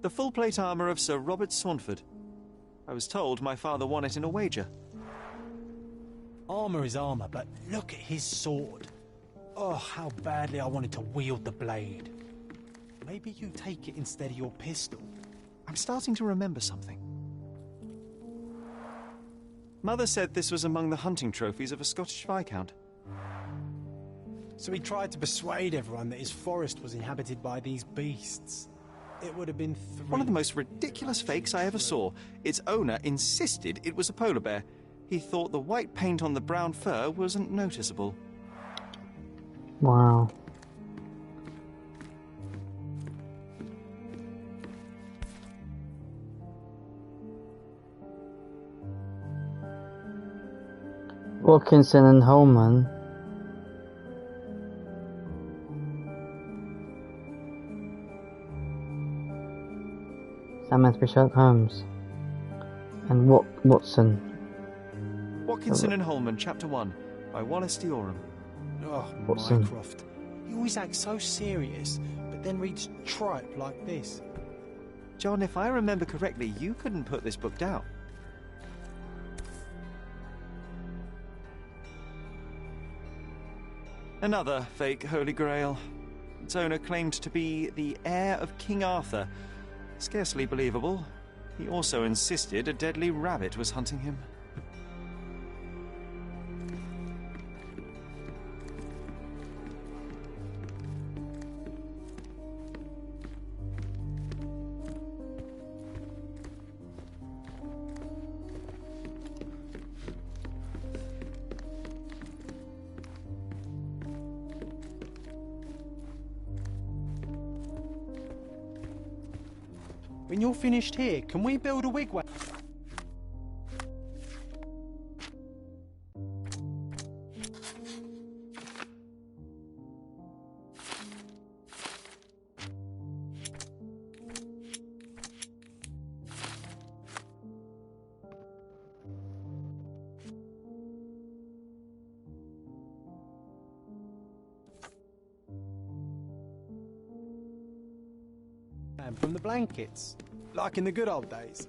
The full-plate armour of Sir Robert Saunford. I was told my father won it in a wager. Armour is armour, but look at his sword. Oh, how badly I wanted to wield the blade. Maybe you take it instead of your pistol. I'm starting to remember something. Mother said this was among the hunting trophies of a Scottish Viscount. So he tried to persuade everyone that his forest was inhabited by these beasts. It would have been one of the most ridiculous fakes I ever saw. Its owner insisted it was a polar bear. He thought the white paint on the brown fur wasn't noticeable. Wow. Wilkinson and Holman. That meant to be Sherlock Holmes. And Watson. Watkinson and Holman, Chapter 1, by Wallace Dioram. Oh, Watson. Mycroft. He always acts so serious, but then reads tripe like this. John, if I remember correctly, you couldn't put this book down. Another fake Holy Grail. Its owner claimed to be the heir of King Arthur. Scarcely believable. He also insisted a deadly rabbit was hunting him. When you're finished here, can we build a wigwam? From the blankets, like in the good old days.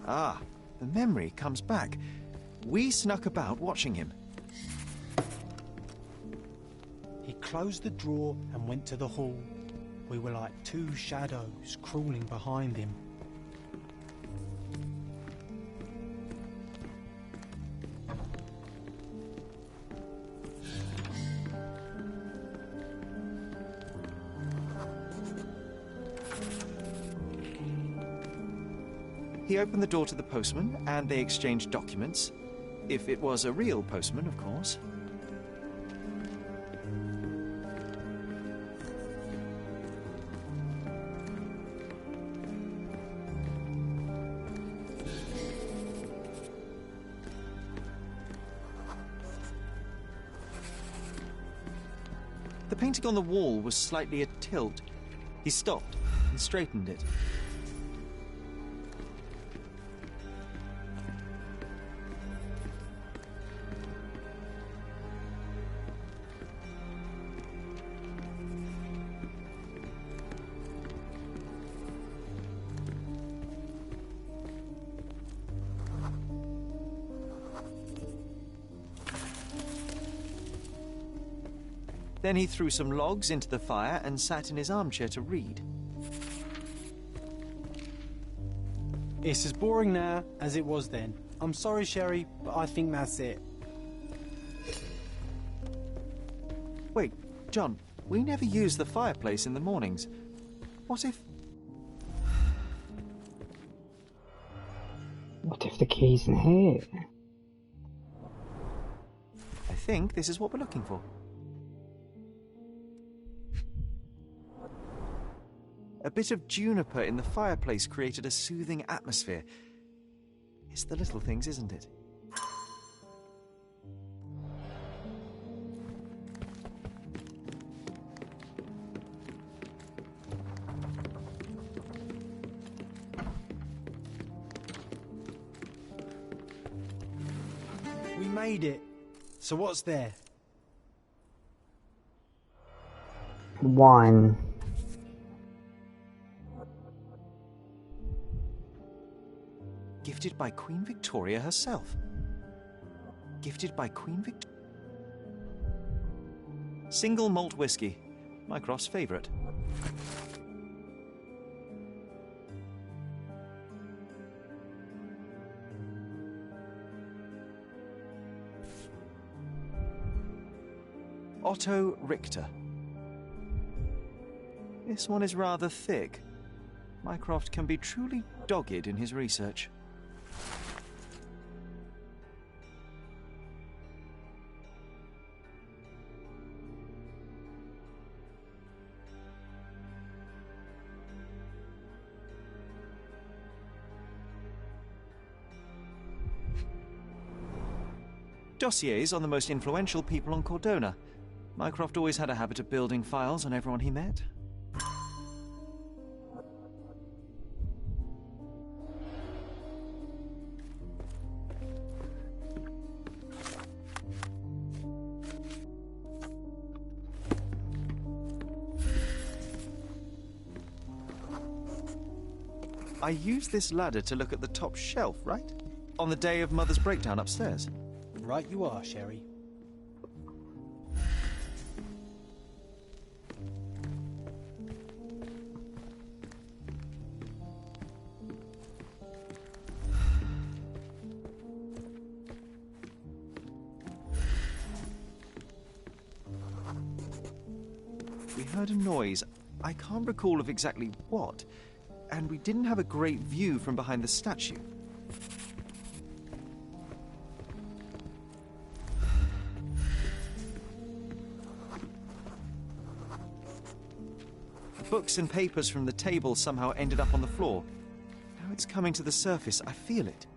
Ah, the memory comes back. We snuck about watching him. He closed the drawer and went to the hall. We were like two shadows crawling behind him. He opened the door to the postman, and they exchanged documents. If it was a real postman, of course. The painting on the wall was slightly atilt. He stopped and straightened it. Then he threw some logs into the fire and sat in his armchair to read. It's as boring now as it was then. I'm sorry, Sherry, but I think that's it. Wait, John, we never use the fireplace in the mornings. What if... What if the key's in here? I think this is what we're looking for. A bit of juniper in the fireplace created a soothing atmosphere. It's the little things, isn't it? We made it. So what's there? Wine. Gifted by Queen Victoria herself. Gifted by Queen Victoria. Single malt whiskey. Mycroft's favourite. Otto Richter. This one is rather thick. Mycroft can be truly dogged in his research. Dossiers on the most influential people on Cordona. Mycroft always had a habit of building files on everyone he met. I used this ladder to look at the top shelf, right? On the day of Mother's breakdown upstairs. Right you are, Sherry. We heard a noise. I can't recall of exactly what, and we didn't have a great view from behind the statue. Books and papers from the table somehow ended up on the floor. Now it's coming to the surface. I feel it.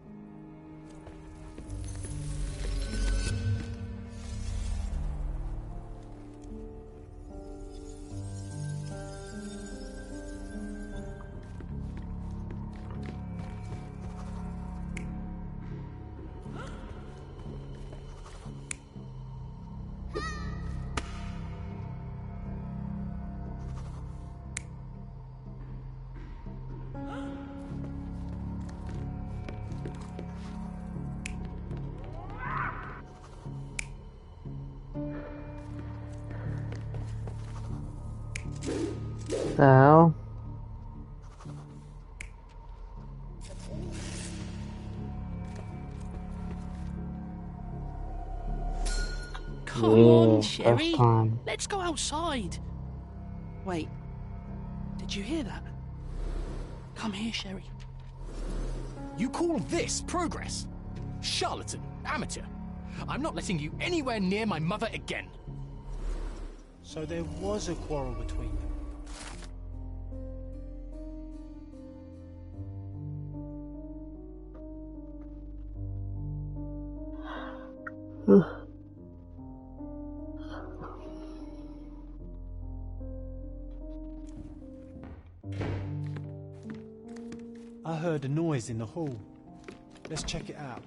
The hell? Come on, First Sherry. time. Let's go outside. Wait, did you hear that? Come here, Sherry. You call this progress? Charlatan, amateur. I'm not letting you anywhere near my mother again. So there was a quarrel between them. I heard a noise in the hall. Let's check it out.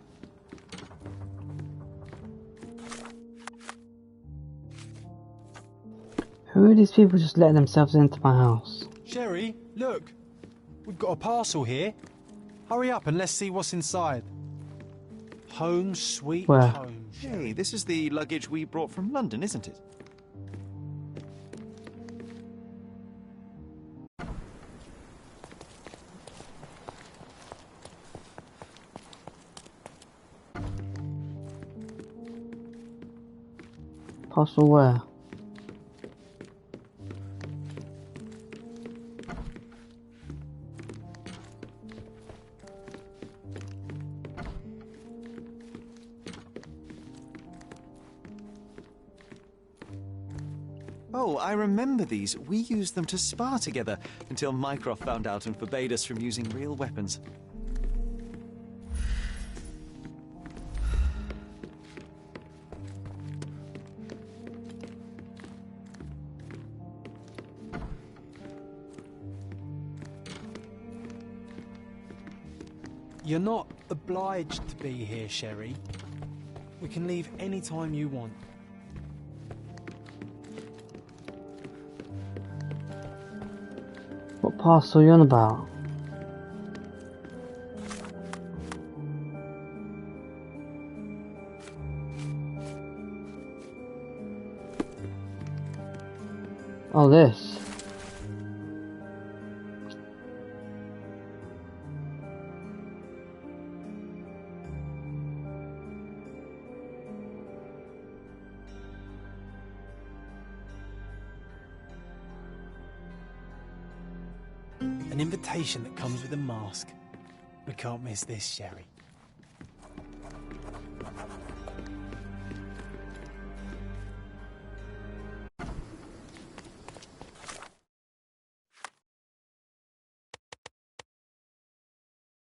Who are these people just letting themselves into my house? Sherry, look! We've got a parcel here. Hurry up and let's see what's inside. Home sweet Where? home. Hey, this is the luggage we brought from London, isn't it? Parcel where? Oh, I remember these. We used them to spar together until Mycroft found out and forbade us from using real weapons. You're not obliged to be here, Sherry. We can leave any time you want. What parcel are you on about? Oh, this. An invitation that comes with a mask. We can't miss this, Sherry.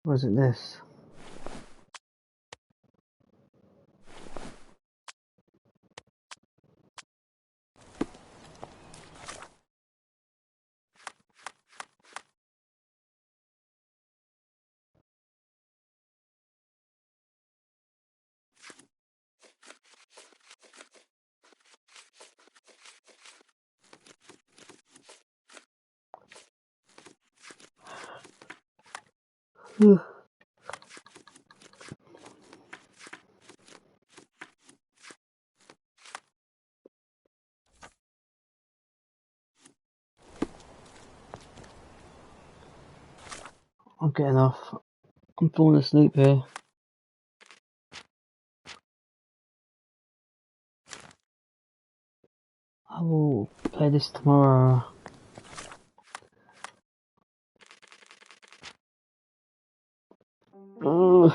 Was it this? I'm getting off. I'm falling asleep here. I will play this tomorrow. Ugh.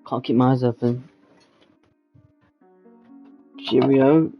Can't keep my eyes open. Cheerio.